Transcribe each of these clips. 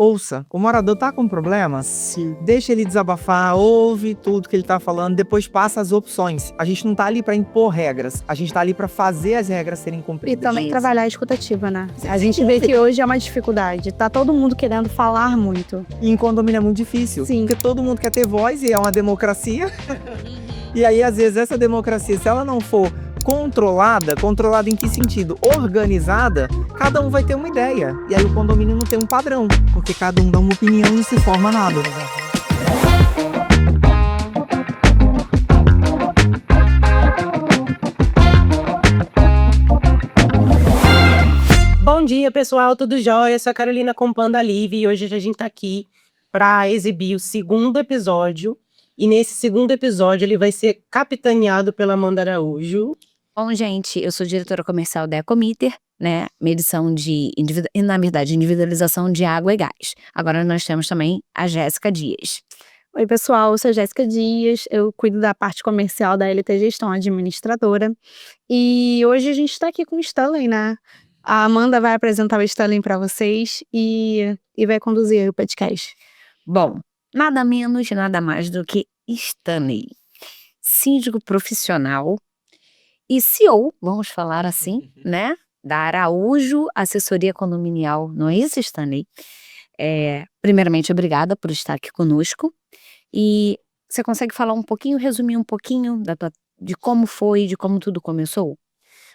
ouça. O morador tá com problema? Sim. Deixa ele desabafar, ouve tudo que ele tá falando, depois passa as opções. A gente não tá ali pra impor regras, a gente tá ali pra fazer as regras serem E cumpridas. também trabalhar a escutativa, né? A gente vê que hoje é uma dificuldade. Tá todo mundo querendo falar muito. E em condomínio é muito difícil, Sim. porque todo mundo quer ter voz e é uma democracia. E aí, às vezes, essa democracia, se ela não for controlada em que sentido? Organizada, cada um vai ter uma ideia. E aí o condomínio não tem um padrão, porque cada um dá uma opinião e não se forma nada. Bom dia, pessoal, tudo jóia? Eu sou a Carolina com Panda Live e hoje a gente tá aqui para exibir o segundo episódio. E nesse segundo episódio ele vai ser capitaneado pela Amanda Araújo. Bom, gente, eu sou diretora comercial da Ecometer, né? Medição de, na verdade, individualização de água e gás. Agora nós temos também a Jéssica Dias. Oi, pessoal, eu sou a Jéssica Dias, eu cuido da parte comercial da LT Gestão Administradora. E hoje a gente tá aqui com o Stanley, né? A Amanda vai apresentar o Stanley para vocês e vai conduzir o podcast. Bom, nada menos, nada mais do que Stanley, síndico profissional e CEO, vamos falar assim, né? Da Araújo Assessoria Condominial, não é isso, Stanley? Primeiramente, obrigada por estar aqui conosco. E você consegue falar um pouquinho, resumir um pouquinho de como foi, de como tudo começou?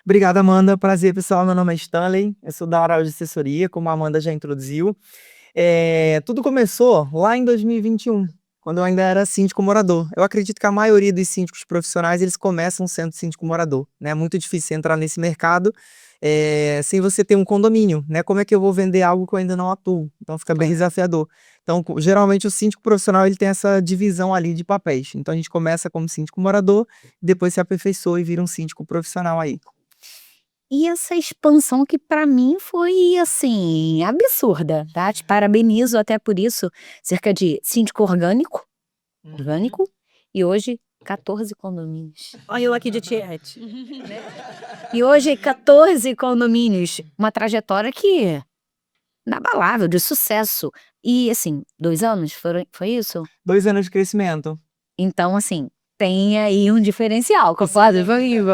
Obrigado, Amanda. Prazer, pessoal. Meu nome é Stanley, eu sou da Araújo Assessoria, como a Amanda já introduziu. Tudo começou lá em 2021, quando eu ainda era síndico morador. Eu acredito que a maioria dos síndicos profissionais, eles começam sendo síndico morador, né? É muito difícil entrar nesse mercado sem você ter um condomínio, né? Como é que eu vou vender algo que eu ainda não atuo? Então fica bem desafiador. Então, geralmente o síndico profissional, ele tem essa divisão ali de papéis. Então a gente começa como síndico morador, depois se aperfeiçoa e vira um síndico profissional aí. E essa expansão que para mim foi, assim, absurda, tá? Te parabenizo até por isso. Cerca de síndico orgânico, e hoje 14 condomínios. Olha eu aqui de tiete. E hoje 14 condomínios, uma trajetória que inabalável, de sucesso. E assim, 2 anos, foi isso? 2 anos de crescimento. Então, assim, tem aí um diferencial, concorda comigo?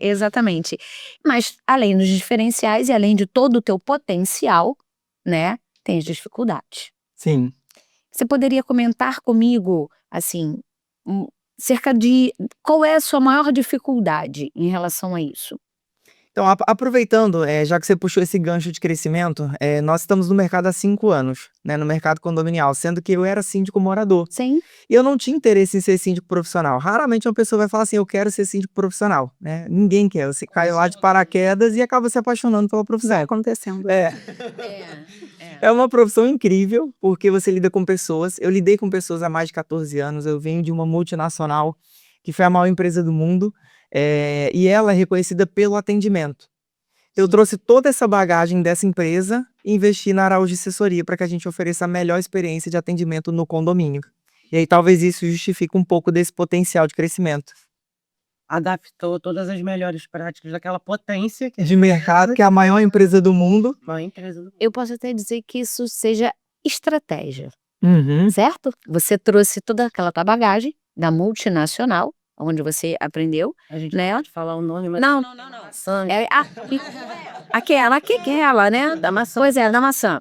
Exatamente. Mas, além dos diferenciais e além de todo o teu potencial, né, tem as dificuldades. Sim. Você poderia comentar comigo, assim, cerca de qual é a sua maior dificuldade em relação a isso? Então, aproveitando, já que você puxou esse gancho de crescimento, nós estamos no mercado há 5 anos, né, no mercado condominial, sendo que eu era síndico morador. Sim. E eu não tinha interesse em ser síndico profissional. Raramente uma pessoa vai falar assim, eu quero ser síndico profissional, né? Ninguém quer. Você cai lá de paraquedas e acaba se apaixonando pela profissão. Vai acontecendo. É uma profissão incrível, porque você lida com pessoas. Eu lidei com pessoas há mais de 14 anos. Eu venho de uma multinacional, que foi a maior empresa do mundo, e ela é reconhecida pelo atendimento. Eu trouxe toda essa bagagem dessa empresa e investi na Araújo Assessoria para que a gente ofereça a melhor experiência de atendimento no condomínio. E aí talvez isso justifique um pouco desse potencial de crescimento. Adaptou todas as melhores práticas daquela potência que De mercado, que é a maior empresa do mundo. uma empresa do... Eu posso até dizer que isso seja estratégia, Uhum. certo? Você trouxe toda aquela tua bagagem da multinacional, onde você aprendeu, A gente né? pode falar o nome, mas... Não. Maçã. Aquela, né? Da maçã. Pois é, da maçã.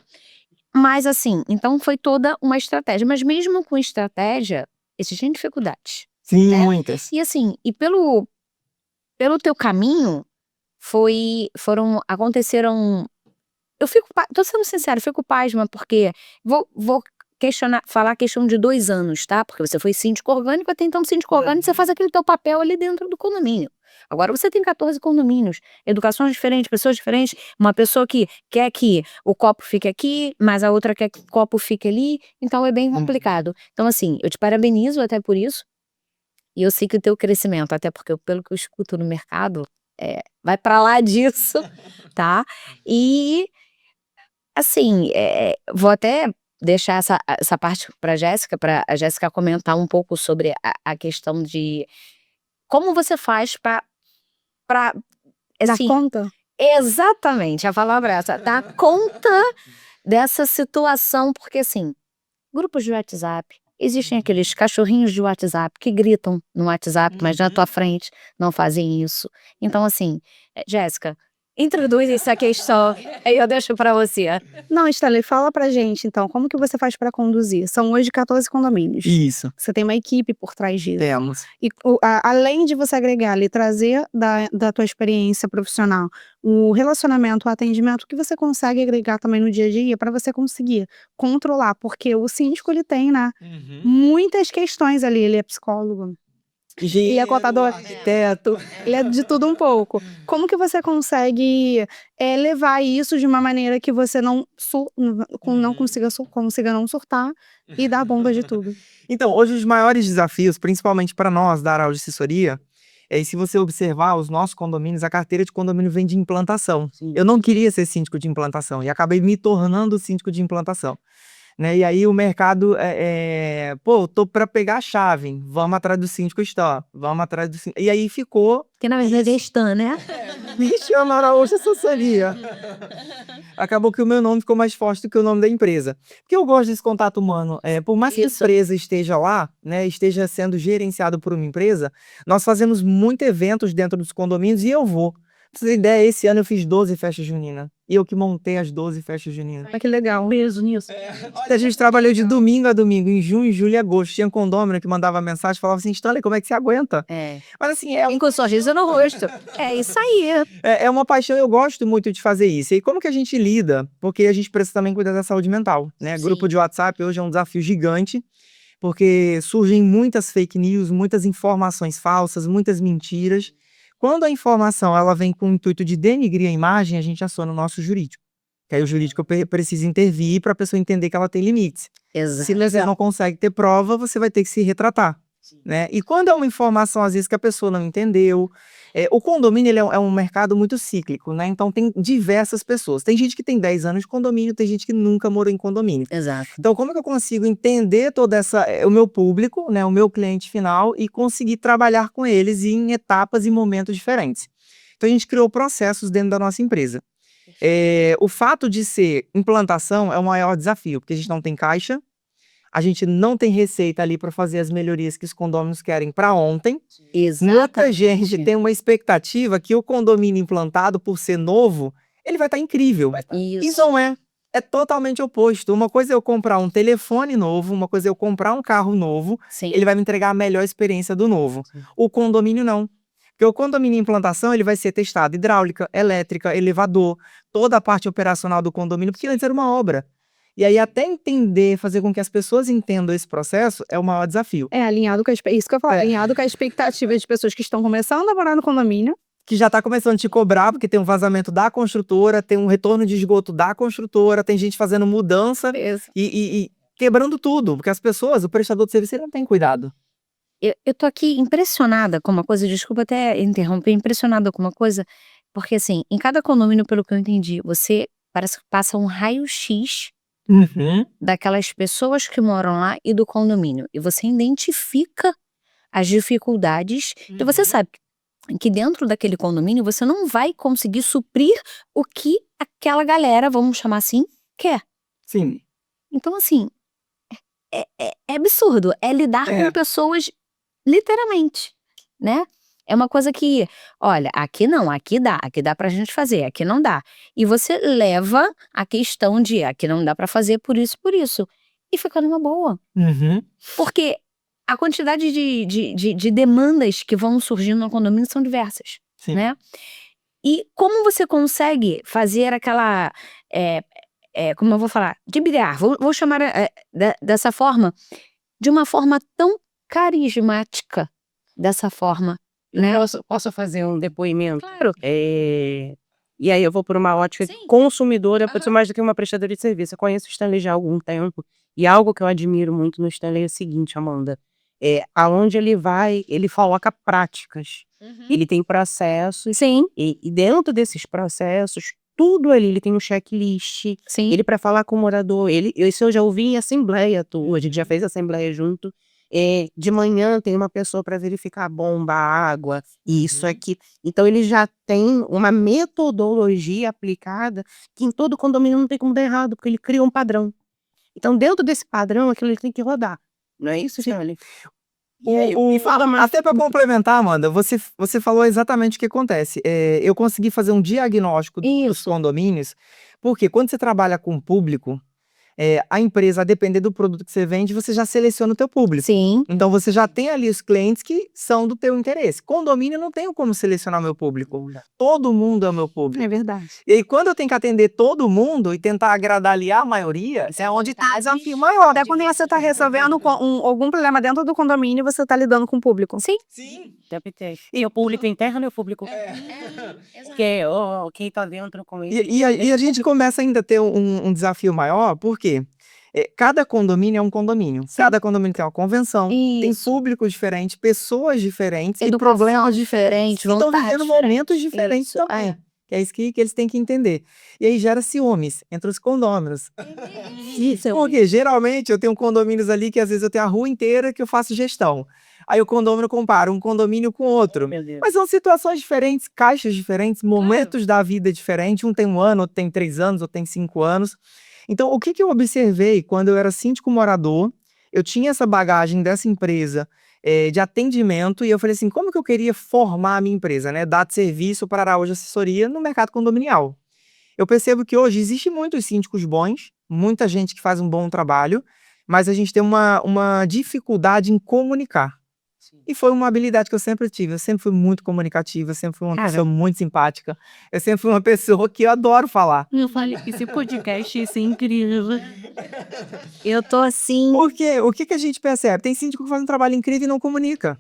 Mas assim, então foi toda uma estratégia. Mas mesmo com estratégia, existem dificuldades. Sim, né? muitas. E assim, pelo teu caminho, aconteceram... tô sendo sincera, eu fico pasma, porque vou falar a questão de 2 anos, tá? Porque você foi síndico orgânico, até então síndico orgânico, você faz aquele teu papel ali dentro do condomínio. Agora você tem 14 condomínios, educações diferentes, pessoas diferentes, uma pessoa que quer que o copo fique aqui, mas a outra quer que o copo fique ali, então é bem complicado. Então assim, eu te parabenizo até por isso, e eu sei que o teu crescimento, até porque pelo que eu escuto no mercado, vai para lá disso, tá? E assim, vou até deixar essa parte para a Jéssica comentar um pouco sobre a questão de como você faz para Dá assim, conta? exatamente, a palavra é essa, dar conta dessa situação, porque assim, grupos de WhatsApp, existem aqueles cachorrinhos de WhatsApp que gritam no WhatsApp, mas na tua frente não fazem isso. Então, assim, Jéssica, introduz essa questão, aí eu deixo pra você. Não, Stanley, fala pra gente, então, como que você faz pra conduzir? São hoje 14 condomínios. Isso, Você tem uma equipe por trás disso. temos. E além de você agregar ali, trazer da tua experiência profissional, o relacionamento, o atendimento, o que você consegue agregar também no dia a dia para você conseguir controlar, porque o síndico ele tem, né, muitas questões ali, ele é psicólogo, Engenheiro, é contador. arquiteto. ele é de tudo um pouco. Como que você consegue levar isso de uma maneira que você não consiga não surtar e dar bomba de tudo? Então, hoje os maiores desafios, principalmente para nós da Araújo Assessoria, e se você observar os nossos condomínios, a carteira de condomínio vem de implantação. Eu não queria ser síndico de implantação e acabei me tornando síndico de implantação. Né? E aí o mercado pô, tô para pegar a chave, vamos atrás do síndico Stan, vamos atrás do síndico. E aí ficou, Que na verdade é Stan, né? me chama Araújo Assessoria. Acabou que o meu nome ficou mais forte do que o nome da empresa. Porque eu gosto desse contato humano. Por mais que a Isso. empresa esteja lá, né, esteja sendo gerenciado por uma empresa, nós fazemos muitos eventos dentro dos condomínios e eu vou. Pra você ter ideia, esse ano eu fiz 12 festas juninas. E eu que montei as 12 festas juninas. Ah, que legal. Peso nisso. A gente trabalhou de domingo a domingo, em junho, julho e agosto. Tinha condomínio que mandava mensagem e falava assim, Stanley, como é que você aguenta? Mas assim, Vem com um sorriso no rosto. É isso aí. é uma paixão, eu gosto muito de fazer isso. E como que a gente lida? Porque a gente precisa também cuidar da saúde mental, né? Sim. Grupo de WhatsApp hoje é um desafio gigante, porque surgem muitas fake news, muitas informações falsas, muitas mentiras. Quando a informação ela vem com o intuito de denigrir a imagem, a gente aciona o nosso jurídico. Que aí o jurídico precisa intervir para a pessoa entender que ela tem limites. Se você não consegue ter prova, você vai ter que se retratar. Né? E quando é uma informação, às vezes, que a pessoa não entendeu. O condomínio ele é um mercado muito cíclico, né? Então tem diversas pessoas. Tem gente que tem 10 anos de condomínio, tem gente que nunca morou em condomínio. Exato. Então, como é que eu consigo entender toda o meu público, né, o meu cliente final, e conseguir trabalhar com eles em etapas e momentos diferentes? Então, a gente criou processos dentro da nossa empresa. O fato de ser implantação é o maior desafio, porque a gente não tem caixa, a gente não tem receita ali para fazer as melhorias que os condôminos querem para ontem. Muita gente tem uma expectativa que o condomínio implantado, por ser novo, ele vai estar incrível. Isso não é. É totalmente oposto. Uma coisa é eu comprar um telefone novo, uma coisa é eu comprar um carro novo, Sim. ele vai me entregar a melhor experiência do novo. O condomínio não. Porque o condomínio em implantação, ele vai ser testado hidráulica, elétrica, elevador, toda a parte operacional do condomínio, porque antes era uma obra. E aí até entender, fazer com que as pessoas entendam esse processo é o maior desafio. Alinhado com isso que eu falo, alinhado com a expectativa de pessoas que estão começando a morar no condomínio. Que já está começando a te cobrar, porque tem um vazamento da construtora, tem um retorno de esgoto da construtora, tem gente fazendo mudança e quebrando tudo, porque as pessoas, o prestador de serviço, ele não tem cuidado. Eu tô aqui impressionada com uma coisa, desculpa até interromper, impressionada com uma coisa, porque assim, em cada condomínio, pelo que eu entendi, você parece que passa um raio-x daquelas pessoas que moram lá e do condomínio. E você identifica as dificuldades e você sabe que dentro daquele condomínio você não vai conseguir suprir o que aquela galera, vamos chamar assim, quer. Sim. Então, assim, é absurdo. É lidar com pessoas literalmente, né? É uma coisa que, olha, aqui não, aqui dá pra gente fazer, aqui não dá. E você leva a questão de aqui não dá pra fazer por isso, e fica numa boa. Porque a quantidade de demandas que vão surgindo no condomínio são diversas, né? E como você consegue fazer aquela, como eu vou falar, vou chamar dessa forma, de uma forma tão carismática, dessa forma, né? Posso fazer um depoimento? Claro. E aí eu vou por uma ótica consumidora, pode ser mais do que uma prestadora de serviço. Eu conheço o Stanley já há algum tempo, e algo que eu admiro muito no Stanley é o seguinte, Amanda, aonde ele vai, ele coloca práticas. Ele tem processos. Sim. E dentro desses processos, tudo ali, ele tem um checklist. Sim. Ele para falar com o morador, isso eu já ouvi em assembleia, a gente já fez assembleia junto. De manhã tem uma pessoa para verificar a bomba, a água, isso aqui. Então ele já tem uma metodologia aplicada que em todo condomínio não tem como dar errado, porque ele cria um padrão. Então dentro desse padrão, aquilo ele tem que rodar. Não é isso, Stanley? Me fala mais. Até para complementar, Amanda, você falou exatamente o que acontece. Eu consegui fazer um diagnóstico dos Isso. condomínios, porque quando você trabalha com o público, a empresa, a depender do produto que você vende, você já seleciona o teu público. Sim. Então você já tem ali os clientes que são do teu interesse. Condomínio eu não tenho como selecionar meu público. Todo mundo é o meu público. É verdade. E aí, quando eu tenho que atender todo mundo e tentar agradar ali a maioria, é onde tá o desafio maior. Até quando você está resolvendo algum problema dentro do condomínio, você está lidando com o público. Sim. Sim. Deve ter. E o público interno e o público. Que, quem tá dentro com isso. E a gente começa ainda a ter um desafio maior, porque cada condomínio é um condomínio. Cada condomínio tem uma convenção, tem Isso. públicos diferentes, pessoas diferentes e Educação problemas diferente, estão vontade vivendo diferente. momentos diferentes Isso, também. Que é isso que eles têm que entender. E aí gera ciúmes entre os condôminos. Isso. Porque geralmente eu tenho condomínios ali que às vezes eu tenho a rua inteira que eu faço gestão. Aí o condomínio compara um condomínio com outro. Meu Deus. Mas são situações diferentes, caixas diferentes, momentos da vida diferentes. Um tem 1 ano, outro tem 3 anos, outro tem 5 anos. Então, o que eu observei quando eu era síndico morador, eu tinha essa bagagem dessa empresa de atendimento e eu falei assim, como que eu queria formar a minha empresa, né? Dar serviço para a Araújo Assessoria no mercado condominial. Eu percebo que hoje existe muitos síndicos bons, muita gente que faz um bom trabalho, mas a gente tem uma dificuldade em comunicar. E foi uma habilidade que eu sempre tive. Eu sempre fui muito comunicativa, eu sempre fui uma pessoa muito simpática. Eu sempre fui uma pessoa que eu adoro falar. Eu falei, esse podcast ia ser incrível. Eu tô assim. Porque o que a gente percebe? Tem síndico que faz um trabalho incrível e não comunica,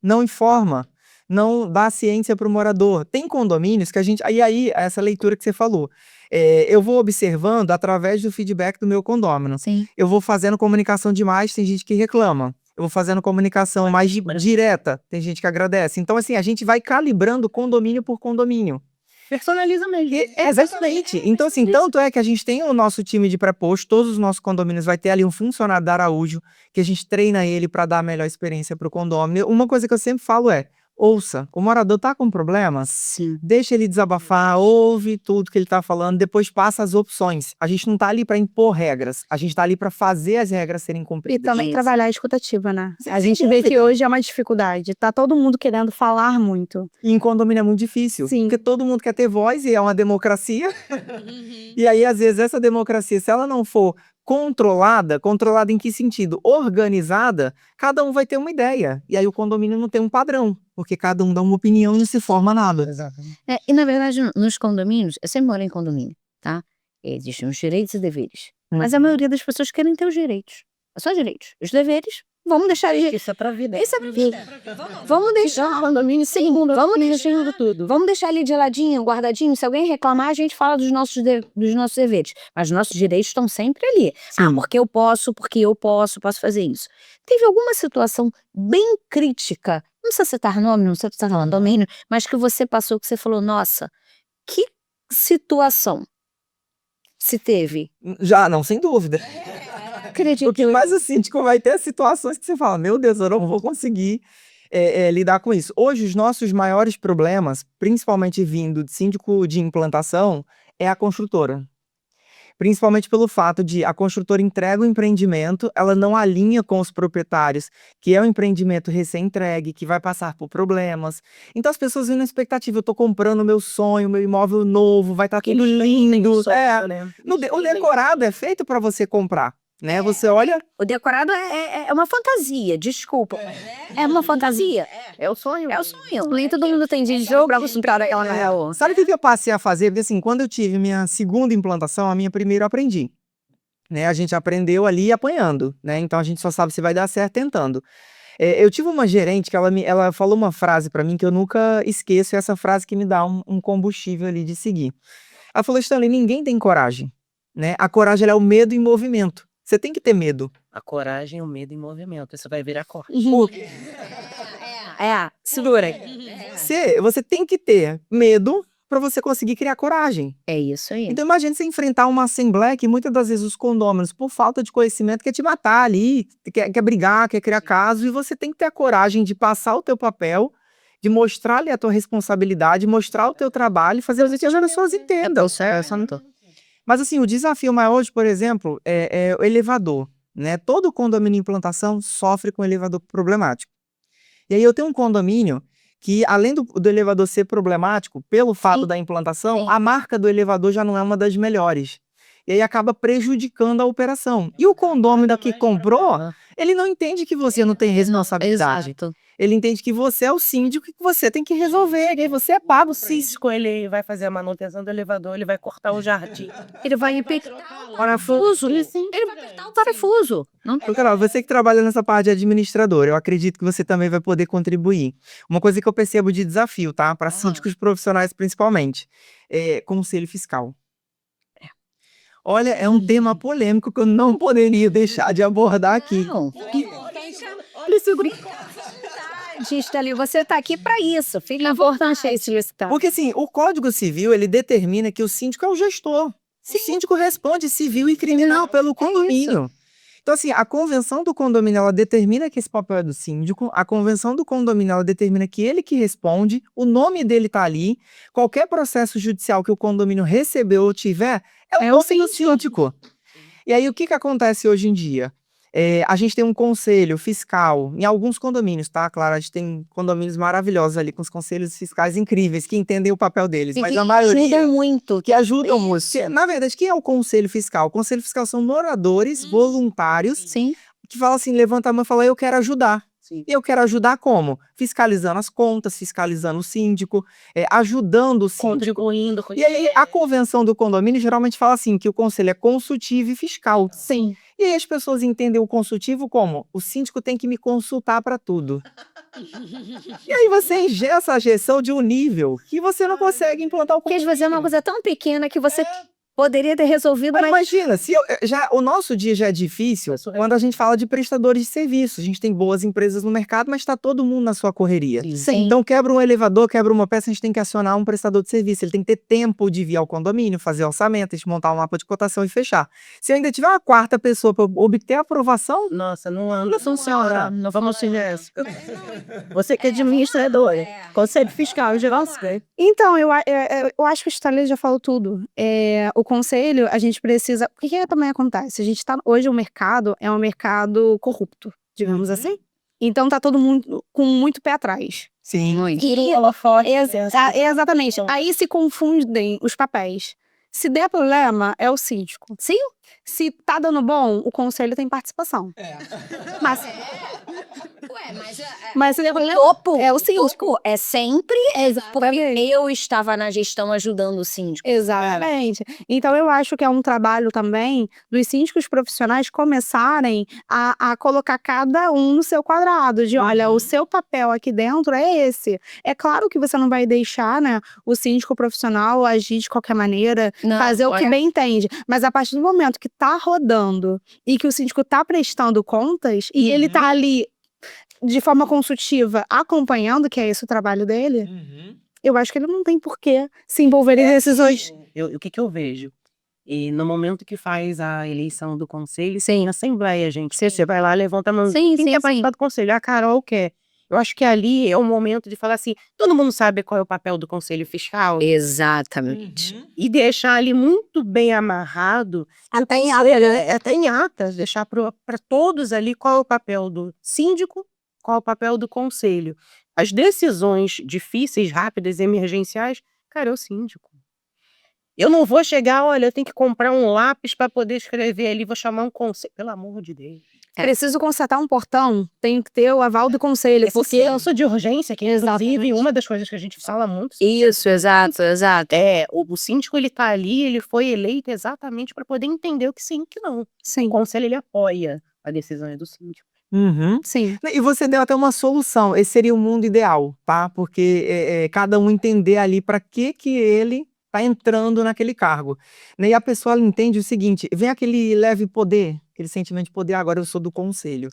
não informa, não dá ciência para o morador. Tem condomínios que a gente. Aí, essa leitura que você falou. Eu vou observando através do feedback do meu condômino. Sim. Eu vou fazendo comunicação demais, tem gente que reclama. Eu vou fazendo comunicação mais direta, tem gente que agradece. Então, assim, a gente vai calibrando condomínio por condomínio. Personaliza mesmo. Exatamente. Então, assim, tanto é que a gente tem o nosso time de pré-post, todos os nossos condomínios vai ter ali um funcionário da Araújo, que a gente treina ele para dar a melhor experiência para o condomínio. Uma coisa que eu sempre falo ouça, o morador tá com problema, Sim. deixa ele desabafar, ouve tudo que ele tá falando, depois passa as opções. A gente não tá ali para impor regras, a gente tá ali para fazer as regras serem E cumpridas. também trabalhar a escutativa, né? A Sem gente vê dúvida. que hoje é uma dificuldade. Tá todo mundo querendo falar muito. E em condomínio é muito difícil, Sim. porque todo mundo quer ter voz e é uma democracia. E aí, às vezes, essa democracia, se ela não for controlada em que sentido? Organizada, cada um vai ter uma ideia. E aí o condomínio não tem um padrão, porque cada um dá uma opinião e não se forma nada. Exatamente. E na verdade, nos condomínios, eu sempre moro em condomínio, tá? Existem os direitos e deveres. Mas a maioria das pessoas querem ter os direitos. É só direitos. Os deveres, vamos deixar eles. Isso é pra vida. Isso é pra vida. Vamos deixar o condomínio segundo. Vamos deixar ele de ladinho, guardadinho. Se alguém reclamar, a gente fala dos nossos deveres. Mas os nossos direitos estão sempre ali. Ah, porque eu posso fazer isso. Teve alguma situação bem crítica, não precisa citar nome, não precisa citar condomínio, mas que você passou, que você falou, nossa, que situação se teve? Já, não, sem dúvida. Acredito. Porque mais assim, tipo, vai ter situações que você fala, meu Deus, eu não vou conseguir lidar com isso. Hoje, os nossos maiores problemas, principalmente vindo de síndico de implantação, é a construtora. Principalmente pelo fato de a construtora entrega o empreendimento, ela não alinha com os proprietários, que é um empreendimento recém-entregue, que vai passar por problemas. Então as pessoas vêm na expectativa, eu tô comprando o meu sonho, meu imóvel novo, vai estar tudo lindo. O decorado é feito para você comprar, né? Você olha... O decorado é uma fantasia, desculpa. É uma fantasia. É o sonho. É o sonho. Nem todo mundo tem dinheiro pra comprar aquela na real. Sabe o que eu passei a fazer? Porque assim, quando eu tive minha segunda implantação, a minha primeira eu aprendi. Né? A gente aprendeu ali apanhando, né? Então a gente só sabe se vai dar certo tentando. Eu tive uma gerente que ela falou uma frase pra mim que eu nunca esqueço, e essa frase que me dá um combustível ali de seguir. Ela falou, Stanley, ninguém tem coragem, né? A coragem ela é o medo em movimento. Você tem que ter medo. A coragem e o medo em movimento. Você vai virar corte. Segura aí. Você tem que ter medo para você conseguir criar coragem. É isso aí. Então imagina você enfrentar uma assembleia que muitas das vezes os condôminos, por falta de conhecimento, quer te matar ali, quer brigar, quer criar caso, e você tem que ter a coragem de passar o teu papel, de mostrar ali a tua responsabilidade, mostrar o teu trabalho e fazer com que as pessoas entendam. Mas assim, o desafio maior hoje, por exemplo, é o elevador, né? Todo condomínio em implantação sofre com elevador problemático. E aí eu tenho um condomínio que, além do elevador ser problemático, pelo fato Sim. da implantação, Sim. a marca do elevador já não é uma das melhores. E aí acaba prejudicando a operação. E o condômino que comprou, ele não entende que você não tem responsabilidade. Exato. Ele entende que você é o síndico e que você tem que resolver. E aí você é pago O sim. síndico, ele vai fazer a manutenção do elevador, ele vai cortar o jardim. Ele vai apertar o parafuso. Ele vai apertar o parafuso. Não Ô, Carol, você que trabalha nessa parte de administrador, eu acredito que você também vai poder contribuir. Uma coisa que eu percebo de desafio, tá? Para síndicos profissionais principalmente, é conselho fiscal. Olha, é um tema polêmico que eu não poderia deixar de abordar aqui. Não. Olha esse ali, você tá aqui para isso. Fica importante é isso, Listar. Porque assim, o Código Civil, ele determina que o síndico é o gestor. O síndico responde civil e criminal pelo condomínio. Então assim, a convenção do condomínio, ela determina que esse papel é do síndico, a convenção do condomínio, ela determina que ele que responde, o nome dele tá ali, qualquer processo judicial que o condomínio recebeu ou tiver, é o nome do síndico. E aí, o que acontece hoje em dia? A gente tem um conselho fiscal, em alguns condomínios, tá? Claro, a gente tem condomínios maravilhosos ali, com os conselhos fiscais incríveis, que entendem o papel deles, mas a maioria... ajuda muito. Que ajudam muito. Na verdade, quem é o conselho fiscal? O conselho fiscal são moradores voluntários Sim. que falam assim, levanta a mão e fala, eu quero ajudar. Sim. E eu quero ajudar como? Fiscalizando as contas, fiscalizando o síndico, ajudando o síndico. Contribuindo. E aí, a convenção do condomínio geralmente fala assim, que o conselho é consultivo e fiscal. Sim. E aí as pessoas entendem o consultivo como? O síndico tem que me consultar para tudo. E aí você engessa a gestão de um nível que você não consegue implantar o Porque às vezes é uma coisa tão pequena que você poderia ter resolvido, Mas mas imagina, o nosso dia já é difícil quando a gente fala de prestadores de serviço. A gente tem boas empresas no mercado, mas está todo mundo na sua correria. Sim. Então quebra um elevador, quebra uma peça, a gente tem que acionar um prestador de serviço. Ele tem que ter tempo de vir ao condomínio, fazer orçamento, a gente montar um mapa de cotação e fechar. Se eu ainda tiver uma quarta pessoa para obter a aprovação, Nossa, não funciona. Não vamos ser essa. Você que é administrador, conselho fiscal, geral. Então, eu acho que o Stanley já falou tudo. O conselho, a gente precisa... O que também acontece? A gente tá... Hoje o mercado é um mercado corrupto, digamos assim. Então tá todo mundo com muito pé atrás. sim. muito. Exatamente. Aí se confundem os papéis. Se der problema, é o síndico. Sim. Se tá dando bom, o conselho tem participação. Mas, Ué, mas se der problema, topo, é o síndico. é sempre porque eu estava na gestão ajudando o síndico. Exatamente. Então eu acho que é um trabalho também dos síndicos profissionais começarem a colocar cada um no seu quadrado, de olha, o seu papel aqui dentro é esse. É claro que você não vai deixar, né, o síndico profissional agir de qualquer maneira, Não, fazer o que bem entende. Mas a partir do momento que tá rodando e que o síndico tá prestando contas e ele tá ali de forma consultiva acompanhando, que é esse o trabalho dele, eu acho que ele não tem por que se envolver em decisões. O que eu vejo? E no momento que faz a eleição do conselho, Sim. na assembleia, gente, você vai lá, levanta a mão. Sim, Quem sim, quer sim. participar do conselho? A Carol quer. Eu acho que ali é o momento de falar assim, todo mundo sabe qual é o papel do conselho fiscal? Exatamente. E deixar ali muito bem amarrado, até em atas, deixar para todos ali qual é o papel do síndico, qual é o papel do conselho. As decisões difíceis, rápidas, emergenciais, cara, é o síndico. Eu não vou chegar, olha, eu tenho que comprar um lápis para poder escrever ali, vou chamar um conselho, pelo amor de Deus. Preciso consertar um portão, tem que ter o aval do conselho, porque... Porque senso de urgência, que inclusive uma das coisas que a gente fala muito. Isso, exato. O síndico, ele tá ali, ele foi eleito exatamente para poder entender o que sim e o que não. Sim, O conselho, ele apoia a decisão do síndico. sim. E você deu até uma solução. Esse seria o mundo ideal, tá? Porque cada um entender ali para que ele tá entrando naquele cargo. Né? E a pessoa ela entende o seguinte, vem aquele leve poder, aquele sentimento de poder, agora eu sou do conselho.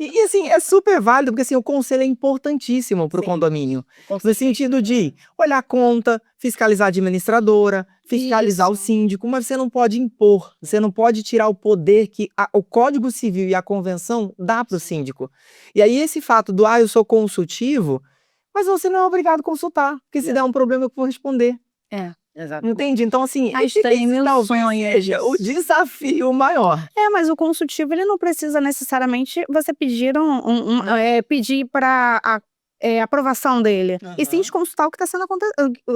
E assim, é super válido, porque assim, o conselho é importantíssimo para o Sim. condomínio. No sentido de olhar a conta, fiscalizar a administradora, fiscalizar o Isso. síndico, mas você não pode impor, você não pode tirar o poder que o Código Civil e a Convenção dá para o síndico. E aí esse fato do, eu sou consultivo, mas você não é obrigado a consultar, porque se der um problema eu vou responder. Exato. Entende? Então, assim, Mas tem meu talvez sonho seja o desafio maior. Mas o consultivo ele não precisa necessariamente você pedir pedir para aprovação dele. E sim de consultar o que está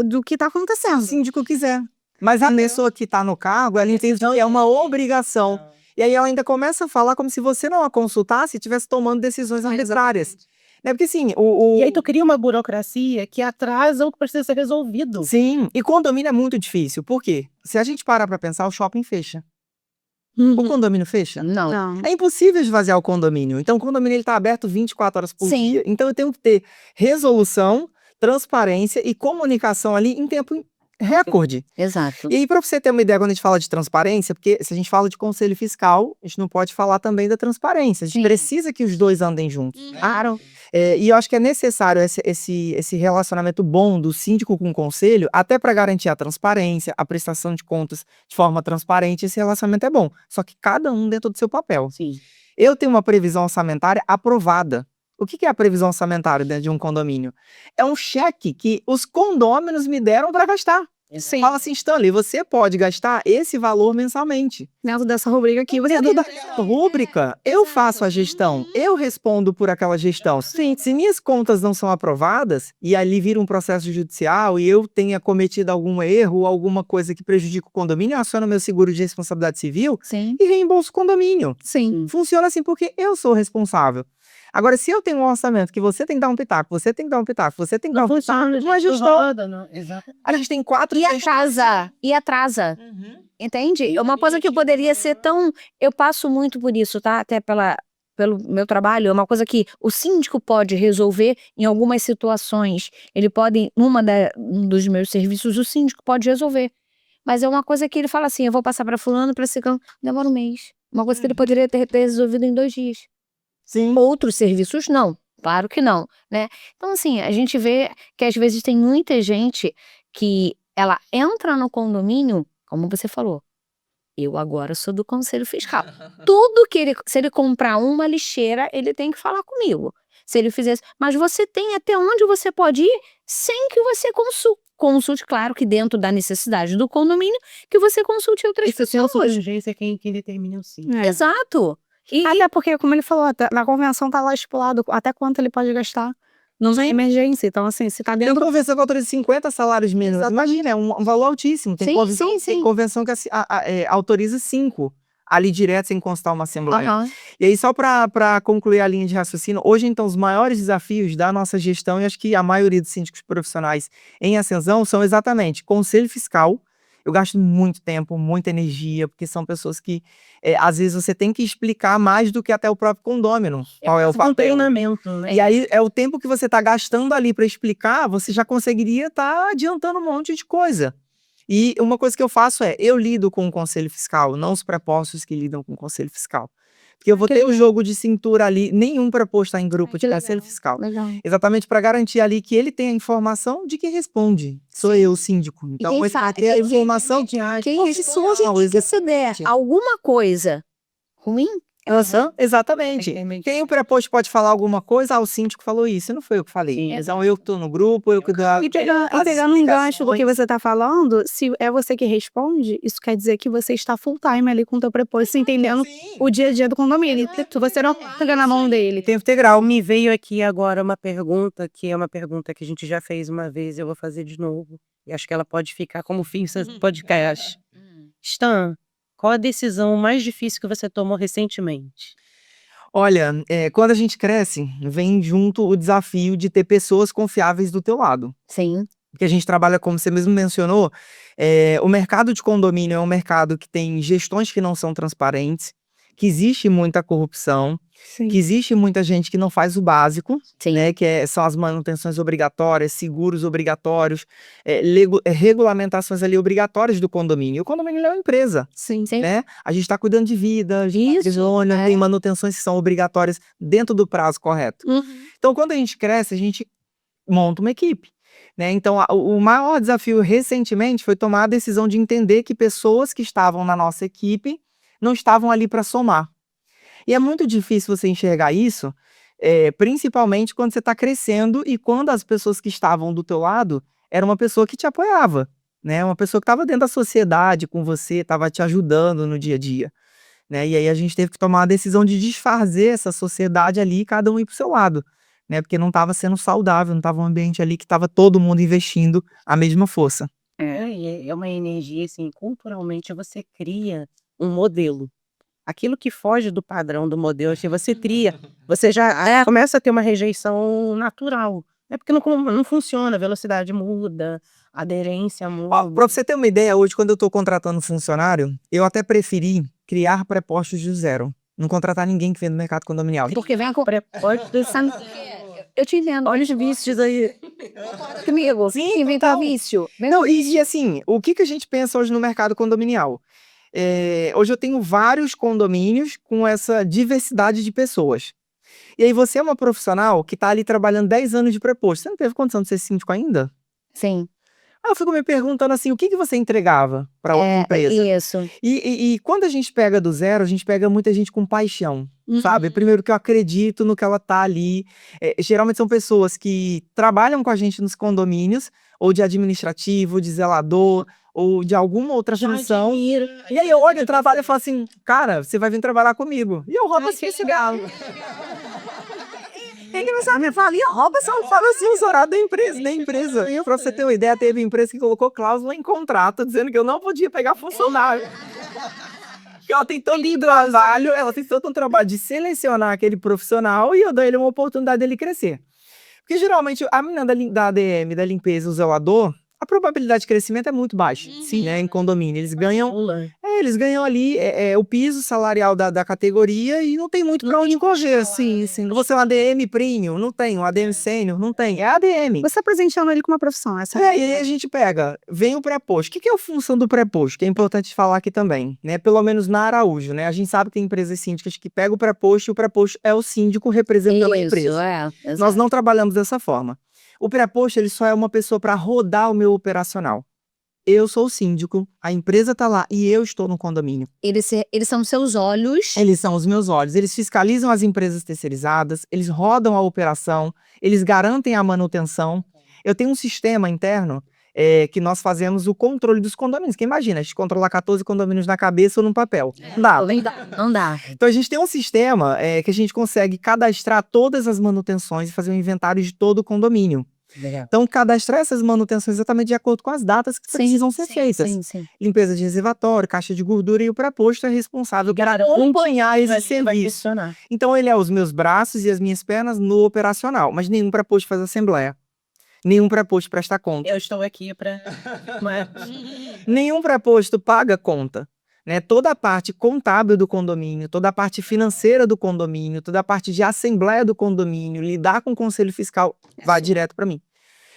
do que está Se o acontecendo. síndico quiser. Mas a pessoa que está no cargo, ela entende que é uma obrigação. E aí ela ainda começa a falar como se você não a consultasse e estivesse tomando decisões arbitrárias. Né? Porque assim, E aí tu cria uma burocracia que atrasa o que precisa ser resolvido. Sim, e condomínio é muito difícil. Por quê? Se a gente parar para pensar, o shopping fecha. O Uhum. condomínio fecha? Não. Não. É impossível esvaziar o condomínio. Então, o condomínio está aberto 24 horas por Sim. dia. Então, eu tenho que ter resolução, transparência e comunicação ali em tempo recorde. Exato. E aí, para você ter uma ideia, quando a gente fala de transparência, porque se a gente fala de conselho fiscal, a gente não pode falar também da transparência. A gente Sim. precisa que os dois andem juntos. Claro. E eu acho que é necessário esse relacionamento bom do síndico com o conselho, até para garantir a transparência, a prestação de contas de forma transparente. Esse relacionamento é bom. Só que cada um dentro do seu papel. Sim. Eu tenho uma previsão orçamentária aprovada. O que é a previsão orçamentária dentro de um condomínio? É um cheque que os condôminos me deram para gastar. Sim. Fala assim, Stanley, você pode gastar esse valor mensalmente. Dentro dessa rubrica aqui, você Dentro da rúbrica, eu faço a gestão, eu respondo por aquela gestão. Sim, se minhas contas não são aprovadas e ali vira um processo judicial e eu tenha cometido algum erro ou alguma coisa que prejudique o condomínio, eu aciono meu seguro de responsabilidade civil Sim. e reembolso o condomínio. Sim. Funciona assim porque eu sou responsável. Agora, se eu tenho um orçamento que você tem que dar um pitaco, você tem que dar um pitaco, você tem que dar um pitaco, não é justo. Exato. A gente tem 4 E atrasa. Entende? É uma coisa que poderia ser tão. Eu passo muito por isso, tá? Até pelo meu trabalho, é uma coisa que o síndico pode resolver em algumas situações. Ele pode, um dos meus serviços, o síndico pode resolver. Mas é uma coisa que ele fala assim: eu vou passar para fulano, para ciclano, demora um mês. Uma coisa que ele poderia ter resolvido em 2 dias. Sim. Outros serviços não, claro que não, né? Então assim, a gente vê que às vezes tem muita gente que ela entra no condomínio, como você falou, eu agora sou do conselho fiscal. Tudo que se ele comprar uma lixeira, ele tem que falar comigo. Se ele fizer isso, mas você tem até onde você pode ir sem que você consulte, claro que dentro da necessidade do condomínio, que você consulte outras Isso é uma pessoas. urgência quem determina o sim. Exato. Até porque, como ele falou, na convenção tá lá estipulado até quanto ele pode gastar. Não tem emergência. Então, assim, se tá Tem dentro. convenção que autoriza 50 salários mínimos. Imagina, é um valor altíssimo. Tem Sim. tem convenção que autoriza 5, ali direto, sem constar uma assembleia. Aham. E aí, só para concluir a linha de raciocínio, hoje, então, os maiores desafios da nossa gestão, e acho que a maioria dos síndicos profissionais em ascensão, são exatamente conselho fiscal. Eu gasto muito tempo, muita energia, porque são pessoas que, às vezes, você tem que explicar mais do que até o próprio condômino qual é o Um papel. treinamento, né? E aí, é o tempo que você está gastando ali para explicar, você já conseguiria estar adiantando um monte de coisa. E uma coisa que eu faço eu lido com o conselho fiscal, não os prepostos que lidam com o conselho fiscal. Porque eu vou ter o jogo de cintura ali, nenhum preposto está em grupo de conselho fiscal. Legal. Exatamente para garantir ali que ele tem a informação de quem responde. Sou eu, o síndico. Então, quem ele vai faz? ter a informação de Quem responde não, se der alguma coisa ruim, exatamente. Quem o preposto pode falar alguma coisa, o síndico falou isso, não foi eu que falei. Então, eu que estou no grupo, eu que dou E pegando um gancho do que você tá falando, se é você que responde, isso quer dizer que você está full time ali com o teu preposto, entendendo o dia a dia do condomínio. Se você não pega na mão dele. tempo integral. Me veio aqui agora uma pergunta, que é uma pergunta que a gente já fez uma vez, eu vou fazer de novo. E acho que ela pode ficar como fim desse podcast. Stan, qual a decisão mais difícil que você tomou recentemente? Olha, quando a gente cresce, vem junto o desafio de ter pessoas confiáveis do teu lado. sim. Porque a gente trabalha, como você mesmo mencionou, o mercado de condomínio é um mercado que tem gestões que não são transparentes, que existe muita corrupção, Sim. que existe muita gente que não faz o básico, Sim. né, são as manutenções obrigatórias, seguros obrigatórios, regulamentações ali obrigatórias do condomínio. E o condomínio ele é uma empresa, Sim. Sim. né? A gente está cuidando de vida, a gente Isso, tem manutenções que são obrigatórias dentro do prazo correto. Uhum. Então, quando a gente cresce, a gente monta uma equipe, né? Então, o maior desafio recentemente foi tomar a decisão de entender que pessoas que estavam na nossa equipe não estavam ali para somar. E é muito difícil você enxergar isso, principalmente quando você está crescendo e quando as pessoas que estavam do teu lado era uma pessoa que te apoiava, né? Uma pessoa que estava dentro da sociedade com você, estava te ajudando no dia a dia, né? E aí a gente teve que tomar a decisão de desfazer essa sociedade ali e cada um ir para o seu lado, né? Porque não estava sendo saudável, não estava um ambiente ali que estava todo mundo investindo a mesma força. É uma energia, assim, culturalmente você cria um modelo. Aquilo que foge do padrão do modelo, assim, você já começa a ter uma rejeição natural. É porque não funciona, a velocidade muda, a aderência Ó, muda. pra você ter uma ideia, hoje, quando eu tô contratando funcionário, eu até preferi criar prepostos do zero. Não contratar ninguém que vem do mercado condominial. Porque vem com... Prepósito, Sabe, eu te entendo. Olha os vícios aí. Comigo. Sim, Vem cá, total. vício. Vem Não, e assim, o que a gente pensa hoje no mercado condominial? Hoje eu tenho vários condomínios com essa diversidade de pessoas. E aí você é uma profissional que tá ali trabalhando 10 anos de preposto. Você não teve condição de ser síndico ainda? Sim. Aí eu fico me perguntando assim, o que você entregava para outra empresa? Isso. E quando a gente pega do zero, a gente pega muita gente com paixão, sabe? Primeiro que eu acredito no que ela tá ali. Geralmente são pessoas que trabalham com a gente nos condomínios, ou de administrativo, de zelador, ou de alguma outra função. E aí eu olho o trabalho e falo assim, cara, você vai vir trabalhar comigo. E eu roubo assim esse galo. Ele não sabe, fala, e rouba só fala assim, os horários da empresa. E pra você ter uma ideia, teve empresa que colocou cláusula em contrato, dizendo que eu não podia pegar funcionário. Porque ela tem tanto trabalho, ela tem tanto trabalho de selecionar aquele profissional e eu dou ele uma oportunidade dele crescer. Porque geralmente a menina da ADM, da limpeza, o zelador, a probabilidade de crescimento é muito baixa, sim, né, em condomínio. Eles ganham ali o piso salarial da categoria e não tem muito pra onde correr. Sim. Você é um ADM premium, não tem. Um ADM sênior, não tem. É ADM. Você tá presenteando ele com uma profissão, essa E aí a gente vem o pré-posto. O que é a função do pré-posto? Que é importante falar aqui também, né? Pelo menos na Araújo, né? A gente sabe que tem empresas síndicas que pegam o pré-posto e o pré-posto é o síndico representando a empresa. Nós não trabalhamos dessa forma. O pré-posto, ele só é uma pessoa para rodar o meu operacional. Eu sou o síndico, a empresa tá lá e eu estou no condomínio. Eles são seus olhos. Eles são os meus olhos. Eles fiscalizam as empresas terceirizadas, eles rodam a operação, eles garantem a manutenção. Eu tenho um sistema interno que nós fazemos o controle dos condomínios. Que imagina, a gente controla 14 condomínios na cabeça ou no papel. Não dá. Então a gente tem um sistema que a gente consegue cadastrar todas as manutenções e fazer um inventário de todo o condomínio. Legal. Então, cadastrar essas manutenções exatamente de acordo com as datas que precisam ser feitas. Sim. Limpeza de reservatório, caixa de gordura e o pré-posto é responsável por acompanhar esse serviço. Então, ele é os meus braços e as minhas pernas no operacional, mas nenhum pré-posto faz assembleia. Nenhum pré-posto presta conta. Eu estou aqui para... Nenhum pré-posto paga conta. Né? Toda a parte contábil do condomínio, toda a parte financeira do condomínio, toda a parte de assembleia do condomínio, lidar com o conselho fiscal, vai direto para mim.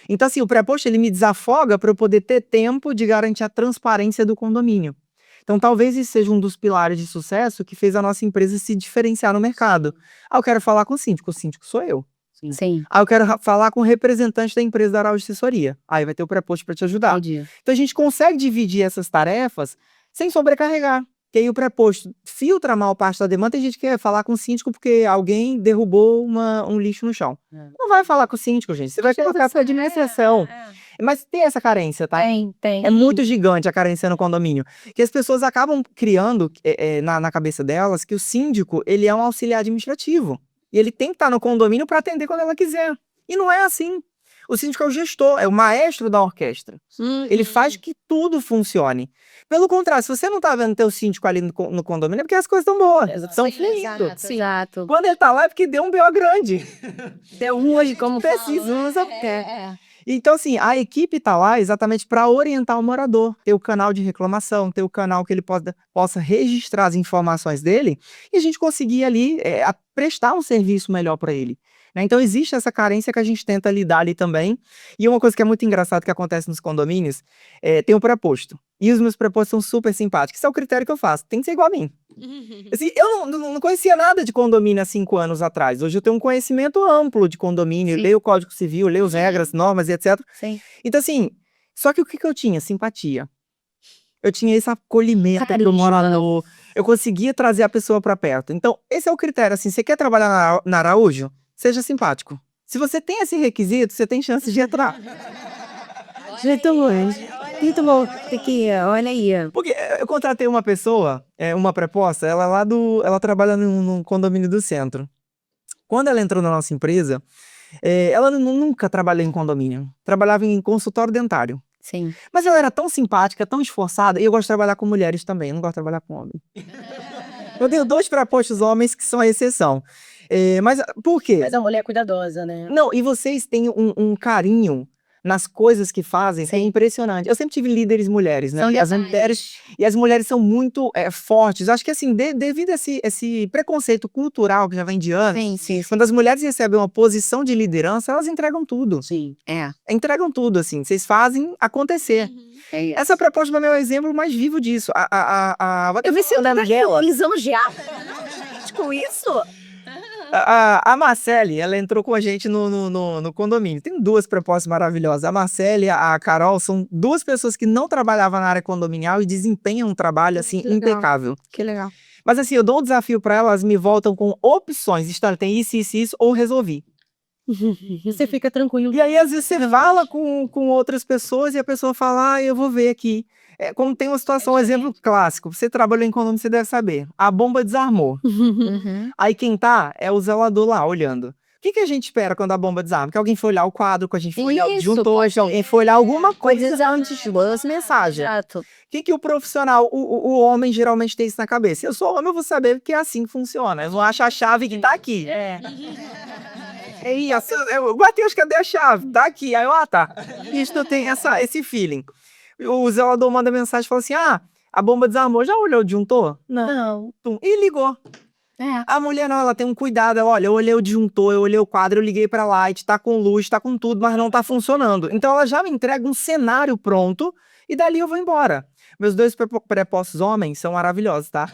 Então, assim, o pré-posto ele me desafoga para eu poder ter tempo de garantir a transparência do condomínio. Então, talvez isso seja um dos pilares de sucesso que fez a nossa empresa se diferenciar no mercado. Eu quero falar com o síndico sou eu. Sim. Eu quero falar com o representante da empresa da Araújo Assessoria. Aí vai ter o pré-posto para te ajudar. Entendi. Então, a gente consegue dividir essas tarefas sem sobrecarregar. Que aí o pré-posto filtra a maior parte da demanda. Tem gente que quer falar com o síndico porque alguém derrubou um lixo no chão. Não vai falar com o síndico, gente. Você vai colocar essa de exceção. Mas tem essa carência, tá? Tem. É muito gigante a carência no condomínio. Que as pessoas acabam criando na cabeça delas que o síndico, ele é um auxiliar administrativo. E ele tem que estar no condomínio para atender quando ela quiser. E não é assim. O síndico é o gestor, é o maestro da orquestra. Ele faz que tudo funcione. Pelo contrário, se você não tá vendo teu síndico ali no condomínio, é porque as coisas estão boas, estão fluindo. Exato. Quando ele tá lá é porque deu um BO grande. Deu hoje, como Precisa. Então, assim, a equipe tá lá exatamente para orientar o morador, ter o canal de reclamação, ter o canal que ele possa registrar as informações dele e a gente conseguir ali prestar um serviço melhor para ele. Né? Então, existe essa carência que a gente tenta lidar ali também. E uma coisa que é muito engraçada que acontece nos condomínios, tem o preposto. E os meus prepostos são super simpáticos. Esse é o critério que eu faço. Tem que ser igual a mim. Assim, eu não conhecia nada de condomínio há 5 anos atrás. Hoje eu tenho um conhecimento amplo de condomínio. Sim. Leio o Código Civil, leio as regras, normas e etc. Sim. Então, assim, só que o que eu tinha? Simpatia. Eu tinha esse acolhimento do morador. Eu conseguia trazer a pessoa para perto. Então, esse é o critério. Assim, você quer trabalhar na Araújo? Seja simpático. Se você tem esse requisito, você tem chance de entrar. Muito bom. Aqui, olha aí. Porque eu contratei uma pessoa, uma preposta, ela é ela trabalha num condomínio do centro. Quando ela entrou na nossa empresa, ela nunca trabalhou em condomínio. Trabalhava em consultório dentário. Sim. Mas ela era tão simpática, tão esforçada, e eu gosto de trabalhar com mulheres também, eu não gosto de trabalhar com homem. Eu tenho 2 prepostos homens que são a exceção. Mas por quê? Mas a mulher é cuidadosa, né? Não, e vocês têm um carinho nas coisas que fazem, que é impressionante. Eu sempre tive líderes mulheres, né? E as mulheres são muito fortes. Acho que assim, devido a esse preconceito cultural que já vem de anos, Sim. quando as mulheres recebem uma posição de liderança, elas entregam tudo. Sim. Entregam tudo, assim. Vocês fazem acontecer. Essa proposta para mim é o exemplo mais vivo disso. Eu vi você dando lisonjear. Com isso? A Marcele, ela entrou com a gente no condomínio. Tem 2 propostas maravilhosas. A Marcele e a Carol são 2 pessoas que não trabalhavam na área condominial e desempenham um trabalho, assim, impecável. Que legal. Mas, assim, eu dou um desafio para elas, me voltam com opções. Tem isso, ou resolvi. Você fica tranquilo. E aí, às vezes, você fala com outras pessoas e a pessoa fala, eu vou ver aqui. Como tem uma situação, um exemplo clássico. Você trabalhou em condomínio, você deve saber. A bomba desarmou. Aí quem tá é o zelador lá, olhando. O que a gente espera quando a bomba desarma? Que alguém foi olhar o quadro, que a gente foi olhar o disjuntor, que alguém foi olhar alguma coisa antes de as mensagens. Exato. O que o profissional, o homem geralmente tem isso na cabeça? Eu sou homem, eu vou saber que é assim que funciona. Eu não acho a chave que tá aqui. Matheus, cadê a chave? Tá aqui. Aí eu, tá. Isso tem esse feeling. O zelador manda mensagem e fala assim, a bomba desarmou, já olhou o disjuntor? Não. E ligou. A mulher não, ela tem um cuidado. Olha, eu olhei o disjuntor, eu olhei o quadro, eu liguei pra light, tá com luz, tá com tudo, mas não tá funcionando. Então ela já me entrega um cenário pronto e dali eu vou embora. Meus 2 prepostos homens são maravilhosos, tá?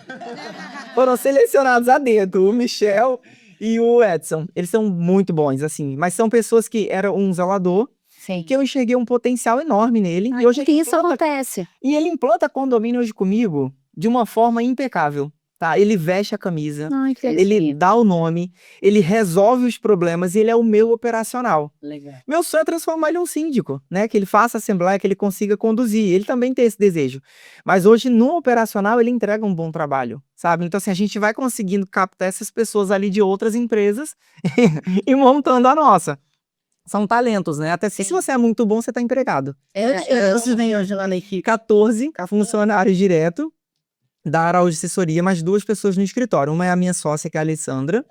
Foram selecionados a dedo, o Michel e o Edson. Eles são muito bons, assim, mas são pessoas que eram um zelador, Sim. que eu enxerguei um potencial enorme nele. E hoje isso acontece. E ele implanta condomínio hoje comigo de uma forma impecável. Tá? Ele veste a camisa, ele dá o nome, ele resolve os problemas e ele é o meu operacional. Legal. Meu sonho é transformar ele em um síndico, né? Que ele faça assembleia, que ele consiga conduzir. Ele também tem esse desejo. Mas hoje, no operacional, ele entrega um bom trabalho, sabe? Então, assim, a gente vai conseguindo captar essas pessoas ali de outras empresas e montando a nossa. São talentos, né? Até se você é muito bom, você tá empregado. Eu venho hoje lá na equipe. 14 funcionários direto da Araújo Assessoria, mais 2 pessoas no escritório. Uma é a minha sócia, que é a Alessandra.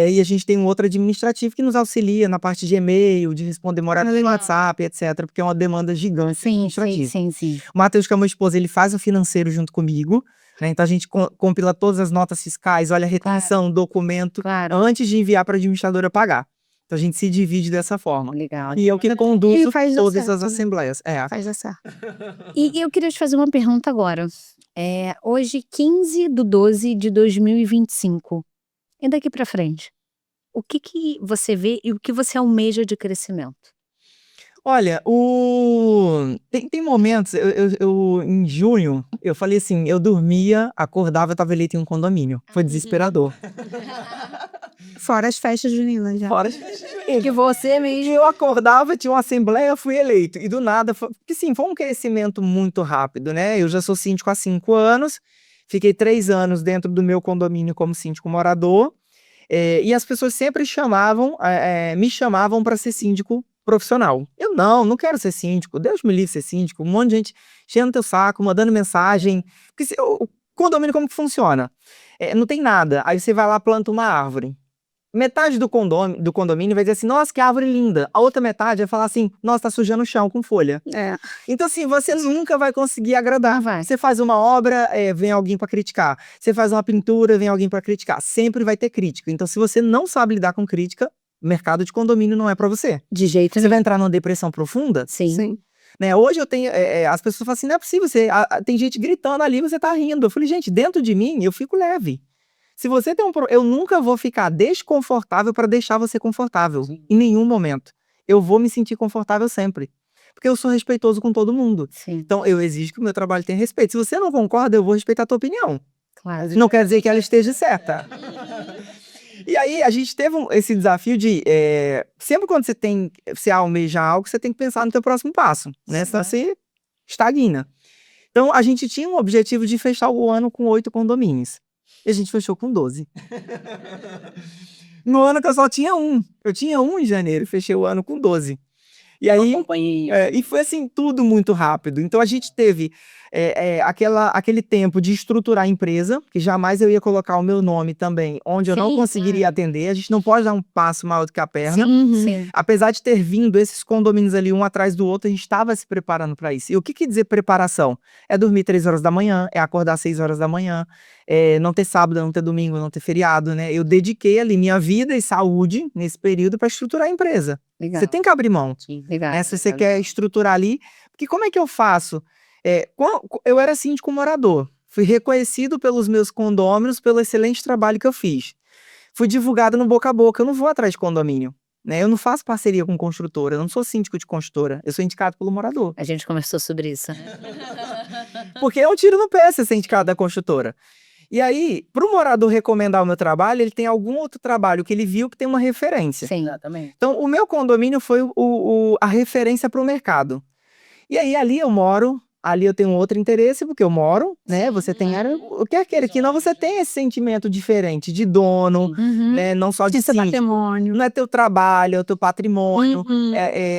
E a gente tem um outro administrativo que nos auxilia na parte de e-mail, de responder moradas no WhatsApp, etc. Porque é uma demanda gigante administrativa. Sim. O Matheus, que é meu esposo, ele faz o financeiro junto comigo. Né? Então a gente compila todas as notas fiscais, olha a retenção, documento, antes de enviar para a administradora pagar. Então a gente se divide dessa forma. Legal. E eu que conduzo todas certo, essas assembleias. Faz dar certo. E eu queria te fazer uma pergunta agora. Hoje, 15/12 de 2025. E daqui pra frente? O que você vê e o que você almeja de crescimento? Olha, tem momentos, eu em junho, eu falei assim, eu dormia, acordava, eu tava eleito em um condomínio. Foi desesperador. Fora as festas juninas já. Fora Que você mesmo. eu acordava, tinha uma assembleia, fui eleito. E do nada, porque sim, foi um crescimento muito rápido, né? Eu já sou síndico há 5 anos, fiquei 3 anos dentro do meu condomínio como síndico morador, e as pessoas sempre me chamavam para ser síndico profissional. Eu não quero ser síndico, Deus me livre de ser síndico, um monte de gente enchendo teu saco, mandando mensagem. Porque o condomínio como que funciona? Não tem nada, aí você vai lá, planta uma árvore. metade do condomínio vai dizer assim, nossa, que árvore linda. A outra metade vai falar assim, nossa, tá sujando o chão com folha. Então, assim, você nunca vai conseguir agradar. Não vai. Você faz uma obra, vem alguém para criticar. Você faz uma pintura, vem alguém para criticar. Sempre vai ter crítica. Então, se você não sabe lidar com crítica, o mercado de condomínio não é para você. De jeito Você nenhum. vai entrar numa depressão profunda? Sim. Né? Hoje eu tenho, as pessoas falam assim, não é possível, tem gente gritando ali, você tá rindo. Eu falei, gente, dentro de mim, eu fico leve. Se você tem um problema, eu nunca vou ficar desconfortável para deixar você confortável. Em nenhum momento. Eu vou me sentir confortável sempre. Porque eu sou respeitoso com todo mundo. Sim, Então, eu exijo que o meu trabalho tenha respeito. Se você não concorda, eu vou respeitar a tua opinião. claro. Não quer dizer que ela esteja certa. E aí, a gente teve esse desafio de... sempre quando você almeja algo, você tem que pensar no teu próximo passo. Né? Senão você estagna. Então, a gente tinha um objetivo de fechar o ano com 8 condomínios. E a gente fechou com 12. No ano que eu só tinha 1. Eu tinha 1 em janeiro, fechei o ano com 12. E aí, Acompanhei. e foi assim, tudo muito rápido. Então a gente teve aquele tempo de estruturar a empresa, que jamais eu ia colocar o meu nome também, onde eu não Sim, conseguiria atender. A gente não pode dar um passo maior do que a perna. Sim. Apesar de ter vindo esses condomínios ali um atrás do outro, a gente estava se preparando para isso. E o que quer dizer preparação? É dormir 3 horas da manhã, é acordar 6 horas da manhã, não ter sábado, não ter domingo, não ter feriado, né? Eu dediquei ali minha vida e saúde nesse período para estruturar a empresa. Legal. Você tem que abrir mão. Legal. Né? Se você quer estruturar ali, porque como é que eu faço? Eu era síndico morador, fui reconhecido pelos meus condôminos pelo excelente trabalho que eu fiz. Fui divulgado no boca a boca, eu não vou atrás de condomínio. Né? Eu não faço parceria com construtora, eu não sou síndico de construtora, eu sou indicado pelo morador. A gente conversou sobre isso. Porque é um tiro no pé ser indicado da construtora. E aí, para o morador recomendar o meu trabalho, ele tem algum outro trabalho que ele viu que tem uma referência. Sim. Exatamente. Então, o meu condomínio foi a referência para o mercado. E aí, ali eu moro, ali eu tenho outro interesse, porque eu moro, né? Você tem área. O que é aquele aqui? Não, você tem esse sentimento diferente de dono, né? Não só de Esse síndico. patrimônio. Não é teu trabalho, é o teu patrimônio. Uhum.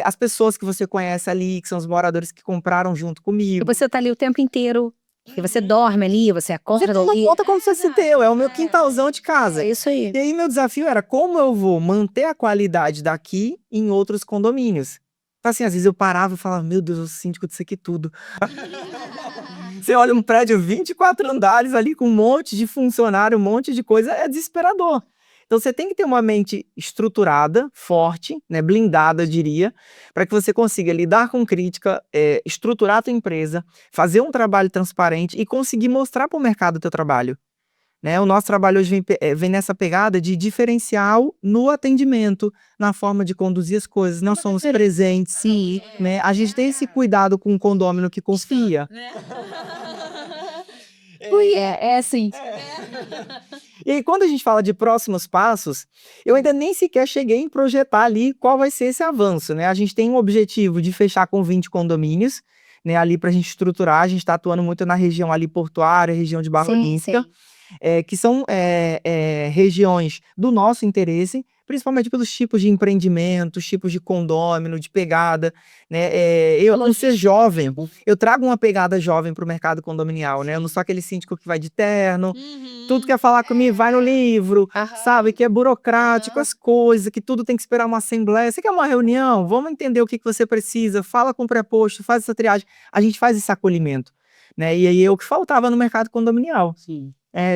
As pessoas que você conhece ali, que são os moradores que compraram junto comigo. E você tá ali o tempo inteiro. Porque você dorme ali, você Você acorda toma ali. conta como se fosse teu, é o meu quintalzão de casa. É isso aí. E aí meu desafio era como eu vou manter a qualidade daqui em outros condomínios. Então, assim, às vezes eu parava e falava, meu Deus, eu sou síndico disso aqui tudo. Você olha um prédio 24 andares ali com um monte de funcionário, um monte de coisa, é desesperador. Então você tem que ter uma mente estruturada, forte, né, blindada, eu diria, para que você consiga lidar com crítica, estruturar a tua empresa, fazer um trabalho transparente e conseguir mostrar para o mercado o teu trabalho. Né? O nosso trabalho hoje vem nessa pegada de diferencial no atendimento, na forma de conduzir as coisas. Não somos presentes. Sim. Né? A gente tem esse cuidado com o condômino que confia. É assim. E aí, quando a gente fala de próximos passos, eu ainda nem sequer cheguei em projetar ali qual vai ser esse avanço. Né? A gente tem um objetivo de fechar com 20 condomínios, né, ali para a gente estruturar. A gente está atuando muito na região ali portuária, região de Barra Olímpica. Que são regiões do nosso interesse, principalmente pelos tipos de empreendimentos, tipos de condômino, de pegada, né? Eu, por ser jovem, eu trago uma pegada jovem para o mercado condominial, né? Eu não sou aquele síndico que vai de terno, tudo quer falar comigo, vai no livro, sabe? Que é burocrático, as coisas, que tudo tem que esperar uma assembleia. Você quer uma reunião? Vamos entender o que você precisa, fala com o preposto, faz essa triagem. A gente faz esse acolhimento, né? E aí é o que faltava no mercado condominial. Sim.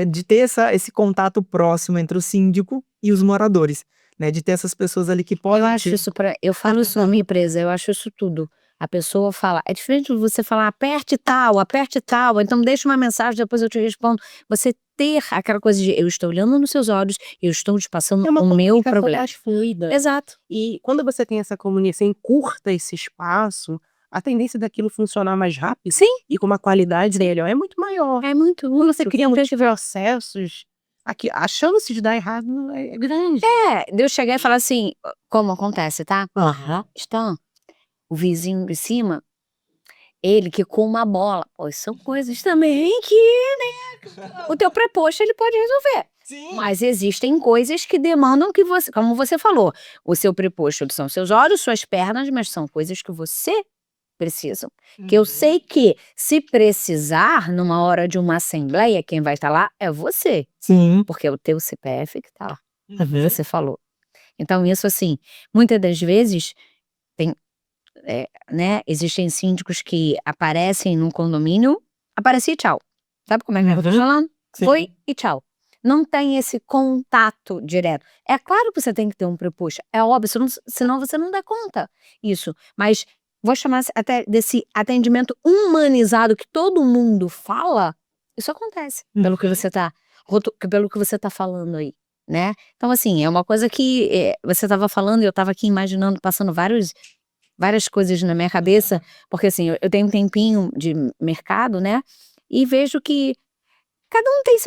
De ter esse contato próximo entre o síndico e os moradores, né? De ter essas pessoas ali que podem... Eu falo isso na minha empresa, eu acho isso tudo. A pessoa fala, é diferente de você falar aperte tal, então deixa uma mensagem, depois eu te respondo. Você ter aquela coisa de eu estou olhando nos seus olhos, eu estou te passando o meu problema. Mais fluida. Exato. E quando você tem essa comunicação, encurta esse espaço, a tendência daquilo funcionar mais rápido. Sim. E com uma qualidade melhor é muito maior. É muito. Quando você cria muitos processos, a chance de dar errado é grande. De eu chegar e falar assim, como acontece, tá? Stan, o vizinho de cima, ele quicou uma bola. Pô, são coisas também que, né? O teu preposto, ele pode resolver. Sim. Mas existem coisas que demandam que você, como você falou, o seu preposto são seus olhos, suas pernas, mas são coisas que você precisam. Que eu sei que, se precisar, numa hora de uma assembleia, quem vai estar lá é você. Sim. Porque é o teu CPF que tá lá. Você falou. Então isso, assim, muitas das vezes tem, né, existem síndicos que aparecem num condomínio, aparece e tchau. Sabe como é que eu tô falando? Sim. Foi e tchau. Não tem esse contato direto. É claro que você tem que ter um preposto, é óbvio, senão você não dá conta isso. Mas vou chamar até desse atendimento humanizado que todo mundo fala, isso acontece, pelo que você tá falando aí, né. Então assim, é uma coisa que, você estava falando e eu estava aqui imaginando, passando várias coisas na minha cabeça, porque assim, eu tenho um tempinho de mercado, né, e vejo que cada um tem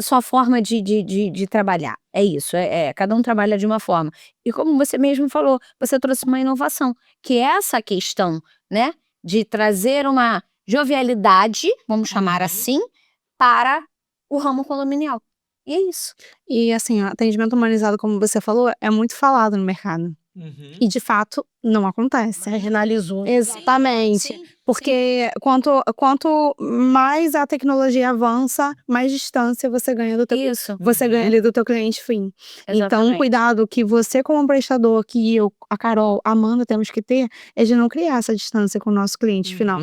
sua forma de trabalhar, é isso, cada um trabalha de uma forma. E como você mesmo falou, você trouxe uma inovação, que é essa questão, né, de trazer uma jovialidade, vamos chamar assim, para o ramo condominial. E é isso. E assim, o atendimento humanizado, como você falou, é muito falado no mercado. E de fato, não acontece. Regionalizou. Exatamente. Sim, Porque quanto mais a tecnologia avança, mais distância você ganha do teu isso, você ganha ali do teu cliente fim. Então, exatamente. cuidado que você como prestador, que eu, a Carol, a Amanda temos que ter, é de não criar essa distância com o nosso cliente final.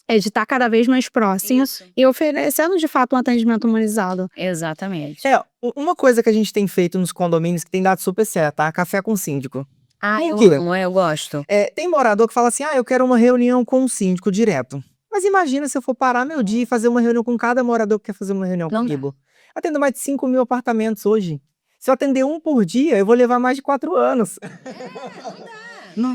É de estar cada vez mais próximo Isso, e oferecendo de fato um atendimento humanizado. exatamente. Uma coisa que a gente tem feito nos condomínios que tem dado super certo, tá? Café com síndico. Ah, Por eu quê? amo, eu gosto. Tem morador que fala assim, eu quero uma reunião com o síndico direto. Mas imagina se eu for parar meu dia e fazer uma reunião com cada morador que quer fazer uma reunião Não dá. comigo. Atendo mais de 5.000 apartamentos hoje. Se eu atender um por dia, eu vou levar mais de 4 anos.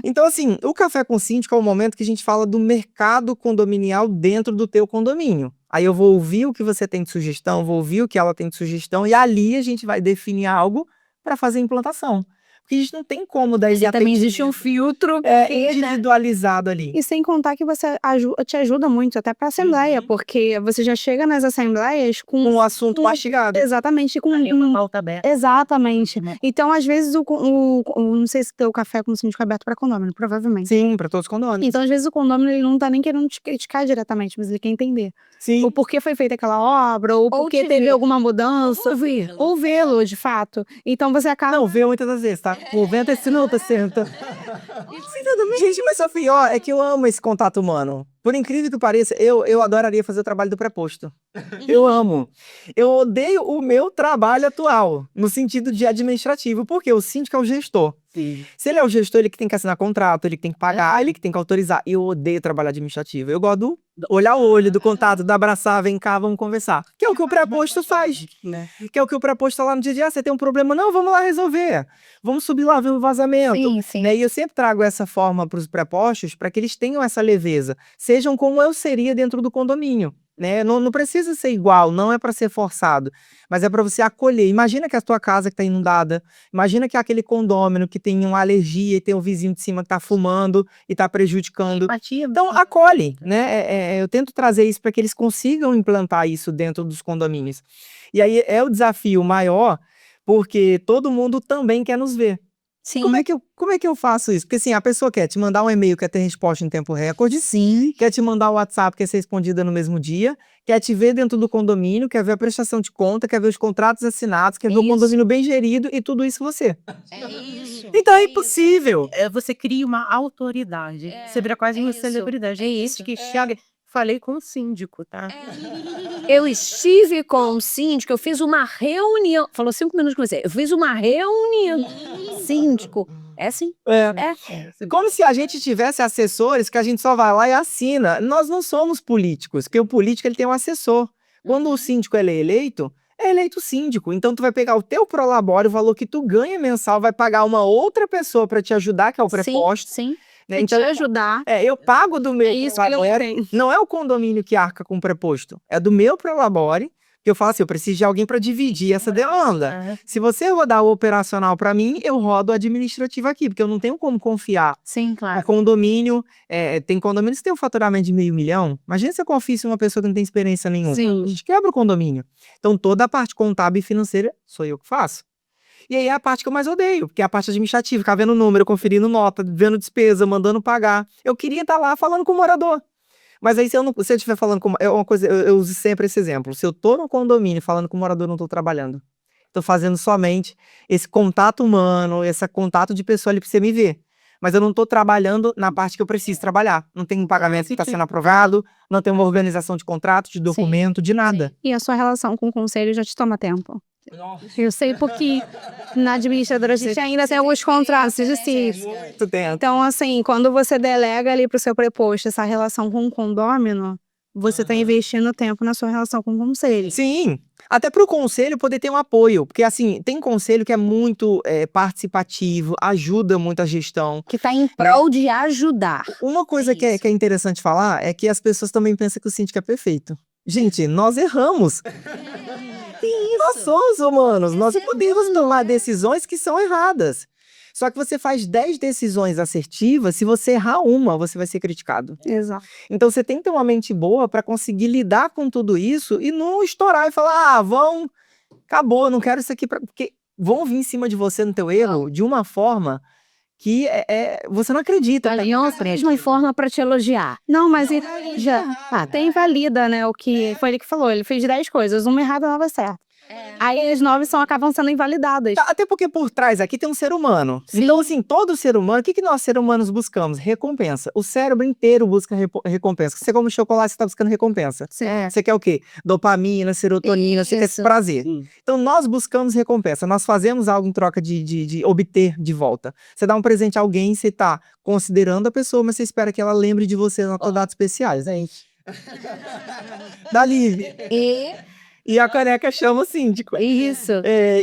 Então, assim, o Café com Síndico é o momento que a gente fala do mercado condominial dentro do teu condomínio. Aí eu vou ouvir o que você tem de sugestão, vou ouvir o que ela tem de sugestão, e ali a gente vai definir algo para fazer a implantação. Porque a gente não tem como dar esse E também existe um filtro individualizado ali. E sem contar que você te ajuda muito até para assembleia, porque você já chega nas assembleias com Um assunto mastigado. exatamente com Uma pauta aberta. exatamente. Então, às vezes não sei se tem o café com o síndico aberto para condomínio, provavelmente. Sim, para todos os condôminos. Então, às vezes o condomínio ele não tá nem querendo te criticar diretamente, mas ele quer entender. Sim. Ou por que foi feita aquela obra, ou porque te teve ver. alguma mudança, ou vê-lo de fato. Então você acaba. Não, vê muitas das vezes, tá? O vento é sinuta, senta. Gente, mas Sofia, ó, é que eu amo esse contato humano. Por incrível que pareça, eu adoraria fazer o trabalho do preposto. Eu amo. Eu odeio o meu trabalho atual, no sentido de administrativo, porque o síndico é o gestor. Sim. Se ele é o gestor, ele que tem que assinar contrato, ele que tem que pagar, ele que tem que autorizar. Eu odeio trabalho administrativo. Eu gosto do olhar o olho, do contato, do abraçar, vem cá, vamos conversar. Que é o que o preposto faz. Né? Que é o que o preposto tá lá no dia a dia. Você tem um problema? Não, vamos lá resolver. Vamos subir lá, ver o vazamento. Sim, sim. Né? E eu sempre trago essa forma para os prepostos para que eles tenham essa leveza. Sejam como eu seria dentro do condomínio. Né? Não precisa ser igual, não é para ser forçado, mas é para você acolher. Imagina que a tua casa que está inundada, imagina que é aquele condômino que tem uma alergia e tem um vizinho de cima que está fumando e está prejudicando. Empatia. Então, acolhe, né? Eu tento trazer isso para que eles consigam implantar isso dentro dos condomínios. E aí é o desafio maior, porque todo mundo também quer nos ver. Sim. Como é que eu faço isso? Porque assim, a pessoa quer te mandar um e-mail, quer ter resposta em tempo recorde, sim. Quer te mandar o WhatsApp, quer ser respondida no mesmo dia. Quer te ver dentro do condomínio, quer ver a prestação de conta, quer ver os contratos assinados, quer ver o Isso. condomínio bem gerido e tudo isso você. É isso. Então é impossível. Você cria uma autoridade. Você vira quase uma isso, celebridade. é isso. Que chega. Falei com o síndico, tá? Eu estive com o síndico, eu fiz uma reunião. Falou 5 minutos com você. Eu fiz uma reunião. Síndico. É assim? Como se a gente tivesse assessores que a gente só vai lá e assina. Nós não somos políticos, porque o político ele tem um assessor. Quando o síndico ele é eleito síndico. Então tu vai pegar o teu prolabore, o valor que tu ganha mensal, vai pagar uma outra pessoa para te ajudar, que é o preposto. Sim. Né? Te ajudar. Eu pago do meu É isso que ele prolabore. tem. Não é o condomínio que arca com o preposto, é do meu prolabore, que eu falo assim, eu preciso de alguém para dividir essa demanda. Se você rodar o operacional para mim, eu rodo o administrativo aqui, porque eu não tenho como confiar. Sim, claro. A condomínio, tem condomínios que tem um faturamento de $500 mil. Imagina se eu confio em uma pessoa que não tem experiência nenhuma. Sim. A gente quebra o condomínio. Então toda a parte contábil e financeira sou eu que faço. E aí é a parte que eu mais odeio, porque é a parte administrativa, ficar vendo número, conferindo nota, vendo despesa, mandando pagar. Eu queria estar lá falando com o morador. Mas aí se eu estiver falando com... É uma coisa, eu uso sempre esse exemplo. Se eu tô no condomínio falando com o morador, eu não tô trabalhando. tô fazendo somente esse contato humano, esse contato de pessoa ali pra você me ver. Mas eu não tô trabalhando na parte que eu preciso trabalhar. Não tem um pagamento que tá sendo aprovado, não tem uma organização de contrato, de documento, de nada. E a sua relação com o conselho já te toma tempo. Eu sei porque na administradora a gente ainda tem alguns contratos de justiça. Muito tempo. Então, assim, quando você delega ali pro seu preposto essa relação com o condômino, você tá investindo tempo na sua relação com o conselho. Sim, até pro conselho poder ter um apoio. Porque, assim, tem conselho que é muito participativo, ajuda muito a gestão. Que tá em prol de ajudar. Uma coisa que é interessante falar é que as pessoas também pensam que o síndico é perfeito. Gente, nós erramos. Nós somos humanos, nós podemos tomar decisões que são erradas. Só que você faz 10 decisões assertivas, se você errar uma, você vai ser criticado. Exato. Então você tem que ter uma mente boa para conseguir lidar com tudo isso e não estourar e falar, acabou, não quero isso aqui, porque vão vir em cima de você no teu erro de uma forma que você não acredita. Mesma forma pra te elogiar. Não, mas ele já até invalida, né, o que foi ele que falou. Ele fez 10 coisas, uma errada, 9 certa. Aí as 9 acabam sendo invalidadas. Até porque por trás aqui tem um ser humano. Então, assim, todo ser humano, o que nós seres humanos buscamos? Recompensa. O cérebro inteiro busca recompensa. Você come chocolate, você tá buscando recompensa. Você quer o quê? Dopamina, serotonina, você quer esse prazer. Então, nós buscamos recompensa. Nós fazemos algo em troca de obter de volta. Você dá um presente a alguém, você tá considerando a pessoa, mas você espera que ela lembre de você nas datas especiais, né? Da Liv. E a caneca chama o síndico. Isso.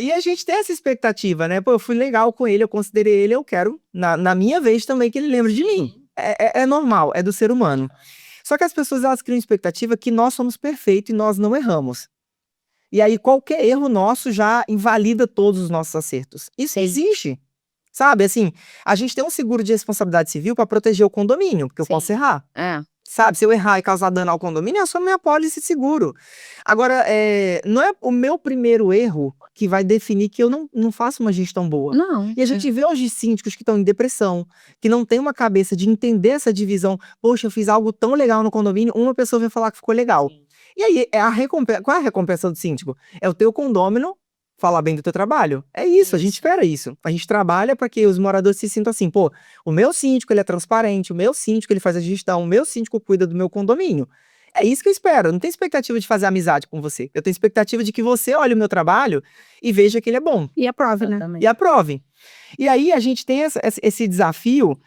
E a gente tem essa expectativa, né? Pô, eu fui legal com ele, eu considerei ele, eu quero, na minha vez também, que ele lembre de mim. É normal, é do ser humano. Só que as pessoas, elas criam expectativa que nós somos perfeitos e nós não erramos. E aí, qualquer erro nosso já invalida todos os nossos acertos. Isso existe. Sabe, assim, a gente tem um seguro de responsabilidade civil para proteger o condomínio, porque eu posso errar. Sabe, se eu errar e causar dano ao condomínio, é só minha apólice de seguro. Agora, não é o meu primeiro erro que vai definir que eu não faço uma gestão boa. Não. E a gente vê hoje síndicos que estão em depressão, que não tem uma cabeça de entender essa divisão. Poxa, eu fiz algo tão legal no condomínio, uma pessoa vem falar que ficou legal. E aí, qual é a recompensa do síndico? É o teu condômino falar bem do teu trabalho. É isso, a gente espera isso. A gente trabalha para que os moradores se sintam assim, pô, o meu síndico, ele é transparente, o meu síndico, ele faz a gestão, o meu síndico cuida do meu condomínio. É isso que eu espero. Eu não tenho expectativa de fazer amizade com você. Eu tenho expectativa de que você olhe o meu trabalho e veja que ele é bom. E aprove, né? E aprove. E aí a gente tem esse desafio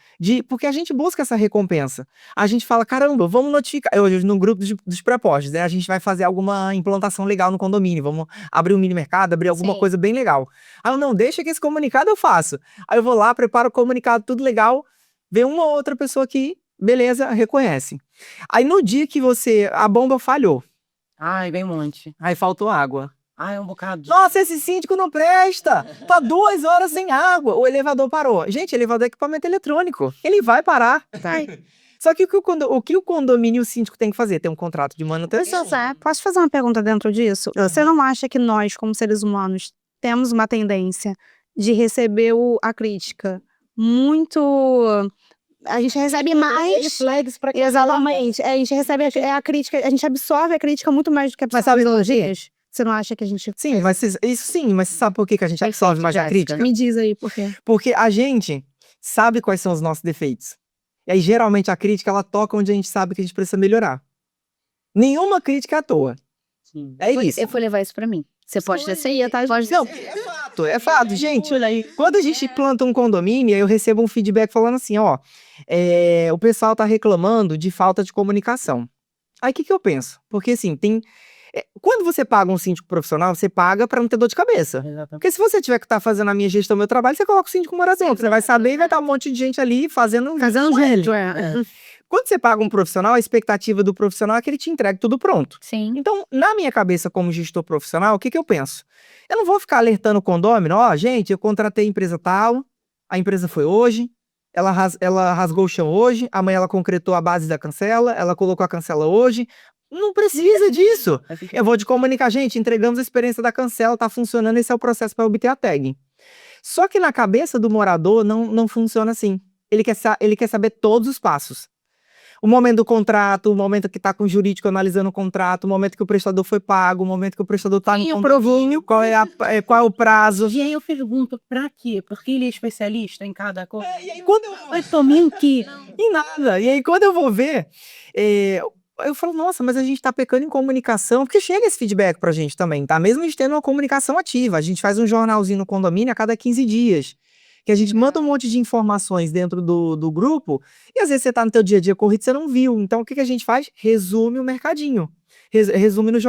porque a gente busca essa recompensa. A gente fala, caramba, vamos notificar. Hoje no grupo dos prepostos, né? A gente vai fazer alguma implantação legal no condomínio. Vamos abrir um mini mercado, abrir alguma coisa bem legal. Aí eu, não, deixa que esse comunicado eu faço. Aí eu vou lá, preparo o comunicado, tudo legal. Vem uma outra pessoa que, beleza, reconhece. Aí no dia que a bomba falhou. Ai, vem um monte. Aí faltou água. Ai, um bocado. Nossa, esse síndico não presta! Tá 2 horas sem água. O elevador parou. Gente, elevador é equipamento eletrônico. Ele vai parar. Só que o que o condomínio e o síndico tem que fazer? Tem um contrato de manutenção. Posso fazer uma pergunta dentro disso? Você não acha que nós, como seres humanos, temos uma tendência de receber a crítica muito... A gente recebe mais... Exatamente. A gente recebe a crítica, a gente absorve a crítica muito mais do que Mas sabe elogios? Você não acha que a gente... Sim, mas você sabe por que a gente absorve mais a crítica? Me diz aí por quê. Porque a gente sabe quais são os nossos defeitos. E aí, geralmente, a crítica, ela toca onde a gente sabe que a gente precisa melhorar. Nenhuma crítica é à toa. É isso. Eu vou levar isso pra mim. Você pode descer, tá? Pode Não, é fato, gente. Quando a gente planta um condomínio, eu recebo um feedback falando assim, ó, o pessoal tá reclamando de falta de comunicação. Aí, o que eu penso? Porque, assim, quando você paga um síndico profissional, você paga pra não ter dor de cabeça. Porque se você tiver que estar fazendo a minha gestão, meu trabalho, você coloca o síndico morador. Você vai saber e vai estar um monte de gente ali fazendo gelo. Quando você paga um profissional, a expectativa do profissional é que ele te entregue tudo pronto. Sim. Então, na minha cabeça como gestor profissional, o que eu penso? Eu não vou ficar alertando o condômino, gente, eu contratei a empresa tal, a empresa foi hoje, ela rasgou o chão hoje, amanhã ela concretou a base da cancela, ela colocou a cancela hoje. Não precisa disso. Eu vou te comunicar, gente, entregamos a experiência da cancela, tá funcionando, esse é o processo para obter a tag. Só que na cabeça do morador não funciona assim. Ele quer saber todos os passos. O momento do contrato, o momento que tá com o jurídico analisando o contrato, o momento que o prestador foi pago, o momento que o prestador tá Quem no aprovou? condomínio, qual é o prazo. E aí eu pergunto, pra quê? Porque ele é especialista em cada coisa. E aí quando eu Vai tomar em quê? em nada. E aí, quando eu vou ver, eu falo, nossa, mas a gente tá pecando em comunicação, porque chega esse feedback pra gente também, tá? Mesmo a gente tendo uma comunicação ativa, a gente faz um jornalzinho no condomínio a cada 15 dias, que a gente manda um monte de informações dentro do grupo, e às vezes você tá no teu dia a dia corrido, você não viu. Então, o que que a gente faz? Resume o mercadinho. Resume no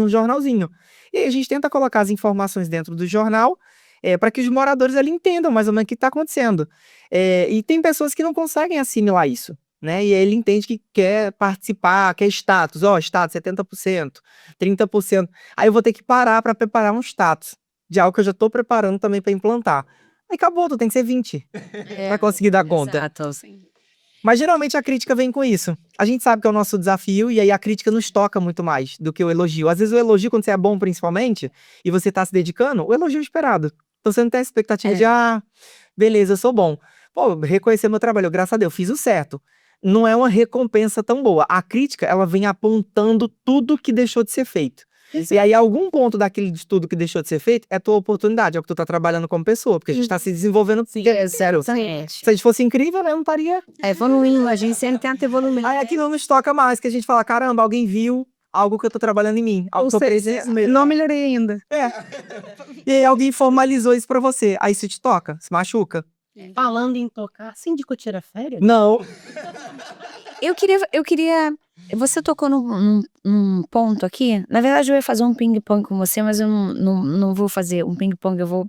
jornalzinho. E aí a gente tenta colocar as informações dentro do jornal, para que os moradores ali entendam mais ou menos o que está acontecendo. E tem pessoas que não conseguem assimilar isso, né? E aí ele entende que quer participar, quer status, status 70%, 30%. Aí eu vou ter que parar para preparar um status de algo que eu já estou preparando também para implantar. Aí acabou, tu tem que ser 20 para conseguir dar conta. Exato. Mas geralmente a crítica vem com isso. A gente sabe que é o nosso desafio e aí a crítica nos toca muito mais do que o elogio. Às vezes o elogio, quando você é bom principalmente, e você tá se dedicando, o elogio é esperado. Então você não tem a expectativa de, beleza, eu sou bom. Pô, reconhecer meu trabalho, graças a Deus, fiz o certo. Não é uma recompensa tão boa. A crítica, ela vem apontando tudo que deixou de ser feito. E aí, algum ponto daquele de tudo que deixou de ser feito é tua oportunidade, é o que tu tá trabalhando como pessoa, porque a gente tá se desenvolvendo. Sério. Se a gente fosse incrível, né? Eu não estaria. Evoluindo, a gente sempre tenta evoluir. Aí aquilo não nos toca mais, que a gente fala, caramba, alguém viu algo que eu tô trabalhando em mim. Algo que eu preciso mesmo. Não melhorei ainda. E aí alguém formalizou isso pra você. Aí isso te toca, se machuca? Falando em tocar, síndico tira férias? Não. Eu queria. Você tocou num ponto aqui. Na verdade, eu ia fazer um ping-pong com você, mas eu não vou fazer um ping-pong, eu vou.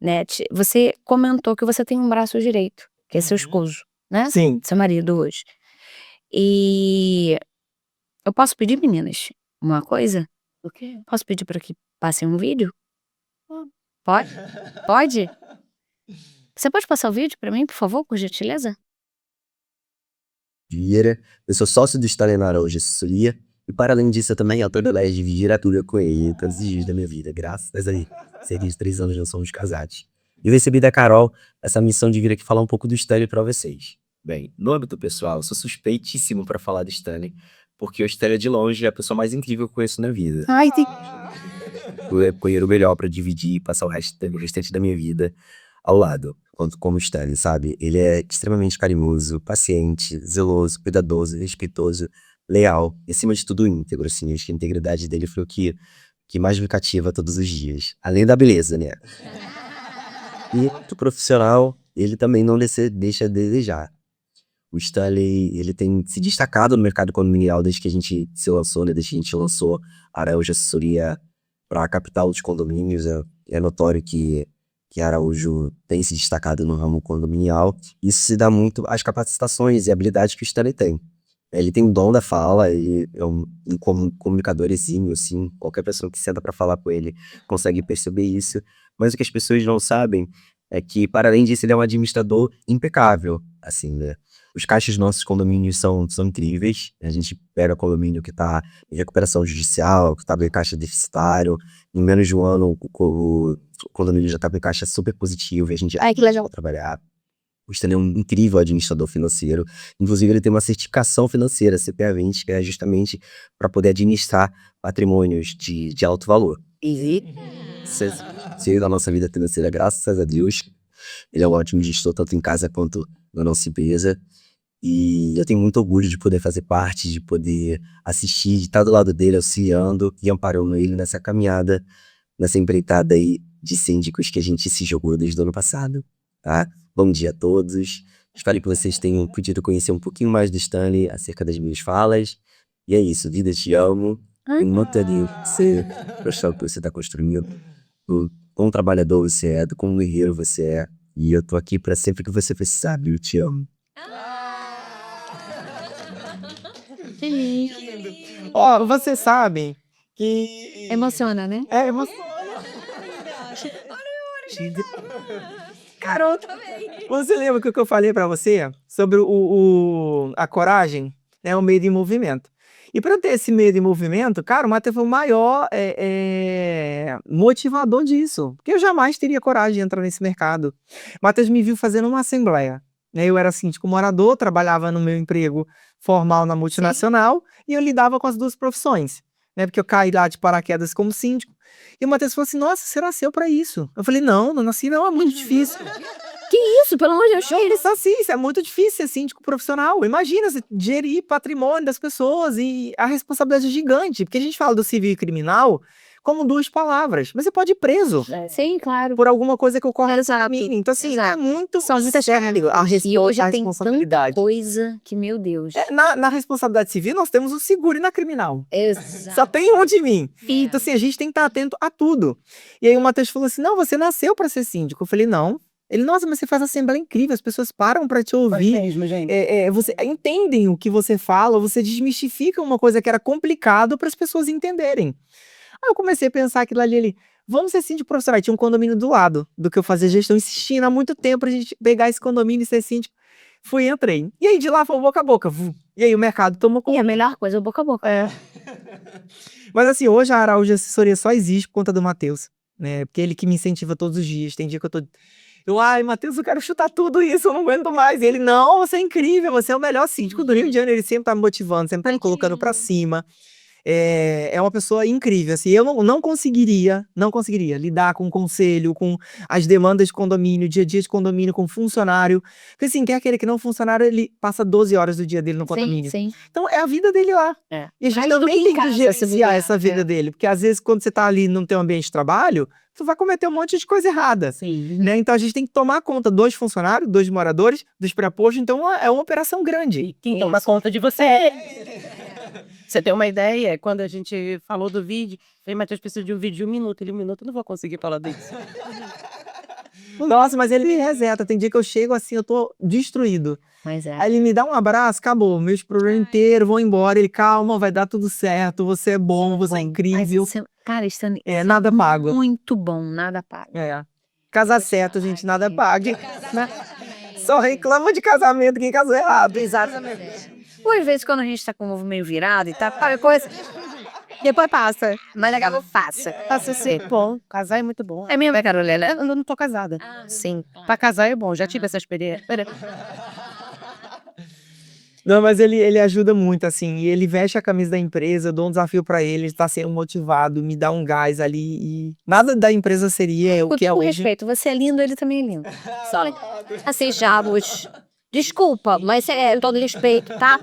Né? Você comentou que você tem um braço direito, que é seu esposo, né? Sim. Seu marido hoje. E eu posso pedir, meninas, uma coisa? O quê? Posso pedir para que passem um vídeo? Pode? Pode? Você pode passar o vídeo para mim, por favor, por gentileza? Vieira, eu sou sócio do Stanley Araújo Assessoria e para além disso eu também tenho o privilégio de dividir a tudo com ele todos os dias da minha vida, graças a ele. Cerca de 3 anos já somos casados. Eu recebi da Carol essa missão de vir aqui falar um pouco do Stanley para vocês. Bem, no âmbito pessoal, eu sou suspeitíssimo para falar do Stanley, porque o Stanley de longe é a pessoa mais incrível que eu conheço na vida. Ai, tem... Eu escolhi o melhor para dividir e passar o restante da minha vida ao lado, como o Stanley, sabe? Ele é extremamente carinhoso, paciente, zeloso, cuidadoso, respeitoso, leal e, acima de tudo, íntegro, assim. Acho que a integridade dele foi o que mais me cativa todos os dias. Além da beleza, né? E muito profissional, ele também não deixa a desejar. O Stanley, ele tem se destacado no mercado condominial desde que a gente se lançou, né? Desde que a gente lançou a Araújo Assessoria para a capital dos condomínios. É notório que Araújo tem se destacado no ramo condominial. Isso se dá muito às capacitações e habilidades que o Stanley tem. Ele tem o dom da fala, e é um comunicador exímio, assim. Qualquer pessoa que senta para falar com ele consegue perceber isso. Mas o que as pessoas não sabem é que, para além disso, ele é um administrador impecável, assim, né? Os caixas dos nossos condomínios são incríveis. A gente pega condomínio que está em recuperação judicial, que está em caixa deficitário. Em menos de um ano, o condomínio já está em caixa super positivo e a gente já Ai, que legal. pode trabalhar. O Stanley é um incrível administrador financeiro. Inclusive, ele tem uma certificação financeira, CPA20, que é justamente para poder administrar patrimônios de alto valor. Sim, da nossa vida financeira, graças a Deus. Ele é um ótimo gestor, tanto em casa quanto na nossa empresa. E eu tenho muito orgulho de poder fazer parte, de poder assistir, de estar do lado dele, auxiliando e amparando ele nessa caminhada, nessa empreitada aí de síndicos que a gente se jogou desde o ano passado, tá? Bom dia a todos. Espero que vocês tenham podido conhecer um pouquinho mais do Stanley acerca das minhas falas. E é isso, vida, te amo. E mantenho você, pro que você está construindo. Do quão trabalhador você é, do quão guerreiro você é. E eu tô aqui pra sempre que você precisar, viu? Eu te amo. Ó, vocês sabem que... Emociona, né? É, emoção. Carol também. Você lembra que o que eu falei pra você sobre a coragem, né, o medo em movimento? E para eu ter esse medo em movimento, cara, o Matheus foi o maior motivador disso. Porque eu jamais teria coragem de entrar nesse mercado. O Matheus me viu fazendo uma assembleia. né? Eu era síndico morador, trabalhava no meu emprego formal na multinacional e eu lidava com as duas profissões, né? Porque eu caí lá de paraquedas como síndico. E o Matheus falou assim: nossa, você nasceu pra isso. Eu falei: não, não nasci, não, é muito difícil. Que isso, pelo amor de Deus, Ele só assim, isso é muito difícil ser síndico profissional. Imagina você gerir patrimônio das pessoas e a responsabilidade é gigante. Porque a gente fala do civil e criminal como duas palavras, mas você pode ir preso Sim, claro. por alguma coisa que ocorre na Exato. família. Então, assim, é Exato. muito São muitas sério E hoje a tem responsabilidade. tanta coisa que, meu Deus. Na responsabilidade civil, nós temos o seguro e na criminal. Exato. Só tem um de mim. Então, assim, a gente tem que estar atento a tudo. E aí o Matheus falou assim: não, você nasceu para ser síndico. Eu falei: não. Ele: nossa, mas você faz assembleia incrível, as pessoas param para te ouvir. mesmo, gente. Você entendem o que você fala, você desmistifica uma coisa que era complicado para as pessoas entenderem. Aí eu comecei a pensar aquilo ali, vamos ser síndico profissional. Tinha um condomínio do lado do que eu fazia gestão, insistindo há muito tempo pra gente pegar esse condomínio e ser síndico. Fui e entrei. E aí de lá foi boca a boca. E aí o mercado tomou E conta. a melhor coisa é o boca a boca. Mas assim, hoje a Araújo Assessoria só existe por conta do Matheus, né? Porque ele que me incentiva todos os dias. Tem dia que ai, Matheus, eu quero chutar tudo isso, eu não aguento mais. E ele: não, você é incrível, você é o melhor síndico do Rio de Janeiro. Ele sempre tá me motivando, sempre tá me colocando pra cima. É uma pessoa incrível, assim, eu não conseguiria lidar com o conselho, com as demandas de condomínio, dia a dia de condomínio, com funcionário, porque assim, quer aquele que não funcionário, ele passa 12 horas do dia dele no condomínio. Sim. Então é a vida dele lá. E a gente Mais do também que em tem que casa, se gerenciar bobear. essa vida dele, porque às vezes quando você tá ali no teu ambiente de trabalho, tu vai cometer um monte de coisa errada, né? Então a gente tem que tomar conta dos funcionários, dos moradores, dos prepostos, então é uma operação grande. Quem toma conta de você. Você tem uma ideia? Quando a gente falou do vídeo, falei: Matheus, preciso de um vídeo de 1 minuto. Ele: 1 minuto, eu não vou conseguir falar disso. Nossa, mas ele me reseta. Tem dia que eu chego assim, eu tô destruído. Mas é. Aí ele me dá um abraço, acabou. Meus problemas inteiros vão embora. Ele: calma, vai dar tudo certo. Você é bom, você é incrível. Cara, isso é Nada pago. muito bom, nada pago. Casar certo, gente, nada paga. Né? Só reclama de casamento quem casou errado. Exatamente. Ou às vezes quando a gente tá com o ovo meio virado e tá, qualquer coisa, Depois passa. mais legal, faça. Faça ser bom. Casar é muito bom. É mesmo, Carolina? Eu não tô casada. Sim. Pra casar é bom, já tive essa experiência. Não, mas ele ajuda muito, assim. E ele veste a camisa da empresa, eu dou um desafio pra ele tá sendo motivado, me dá um gás ali. E nada da empresa seria o que é Com hoje. respeito, você é lindo, ele também é lindo. Só assim, Jabos. Desculpa, mas é todo respeito, tá?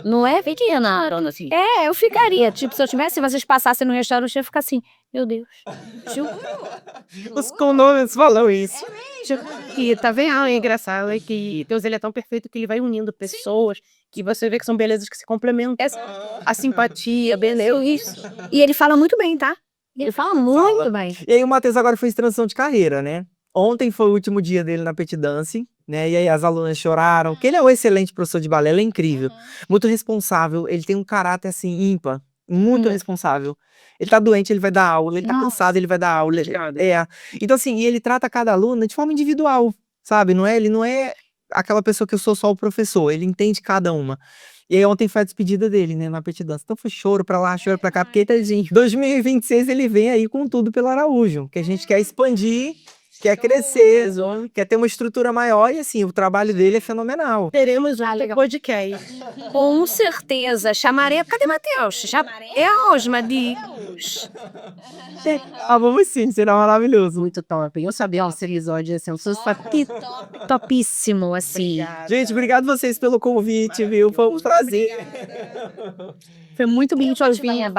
Não é pequena, dona assim. Eu ficaria. Tipo, se eu tivesse, vocês passassem no restaurante, eu ia ficar assim: meu Deus. Juro. Os condôminos falam isso. E tá vendo? É engraçado é que Deus, ele é tão perfeito que ele vai unindo pessoas que você vê que são belezas que se complementam. A simpatia, beleza, isso. E ele fala muito bem, tá? Ele fala muito bem. E aí o Matheus agora fez transição de carreira, né? Ontem foi o último dia dele na Petit Dance, né? E aí as alunas choraram, porque ele é um excelente professor de balé, ele é incrível, muito responsável, ele tem um caráter assim ímpar, muito responsável. Ele tá doente, ele vai dar aula, ele tá cansado, ele vai dar aula. Então assim, e ele trata cada aluna de forma individual, sabe? Ele não é aquela pessoa que eu sou só o professor, ele entende cada uma. E aí ontem foi a despedida dele, né, na Petit Dance. Então foi choro pra lá, choro pra cá, porque 2026 ele vem aí com tudo pelo Araújo, que a gente quer expandir, quer crescer, quer ter uma estrutura maior e assim, o trabalho dele é fenomenal. Teremos um podcast. Com certeza. Chamarei. Cadê Matheus? Deus, Matheus. Vamos sim, será maravilhoso. Muito top. Eu sabia esse episódio, assim, eu sou Topíssimo, assim. Gente, obrigado vocês pelo convite, viu? Foi um prazer. Foi muito bem sozinha.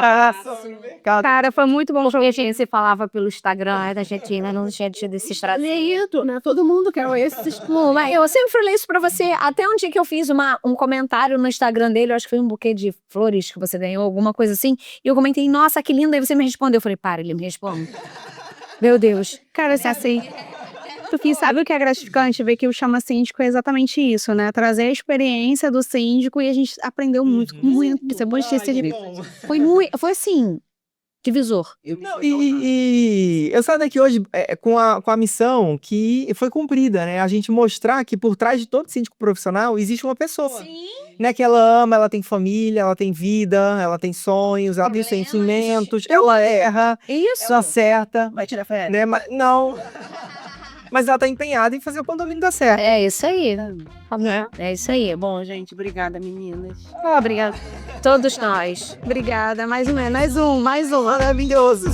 Cara, foi muito bom. Porque a gente se falava pelo Instagram da Argentina, não tinha tido esse estrada. Leito, né? Todo mundo quer esses. Mas eu sempre falei isso pra você. Até um dia que eu fiz um comentário no Instagram dele, eu acho que foi um buquê de flores que você ganhou, alguma coisa assim. E eu comentei: nossa, que linda. Aí você me respondeu. Eu falei: para, ele me responde. Meu Deus. Cara, assim, porque sabe o que é gratificante? Ver que o Chama Síndico é exatamente isso, né? Trazer a experiência do síndico e a gente aprendeu muito. Isso é bom esquecer de... Foi assim, divisor. Não, e eu saio daqui hoje com a missão que foi cumprida, né? A gente mostrar que por trás de todo síndico profissional existe uma pessoa. Né? Que ela ama, ela tem família, ela tem vida, ela tem sonhos, ela tem sentimentos, ela erra, Isso. ela acerta, Vai tirar férias. né? Mas, não. Mas ela tá empenhada em fazer o condomínio dar certo. É isso aí. Né? É isso aí. Bom, gente, obrigada, meninas. Obrigada. Todos nós. Obrigada. Mais um. Maravilhoso.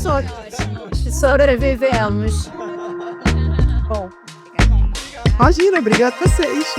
Sobrevivemos. Bom. Imagina, obrigado a vocês.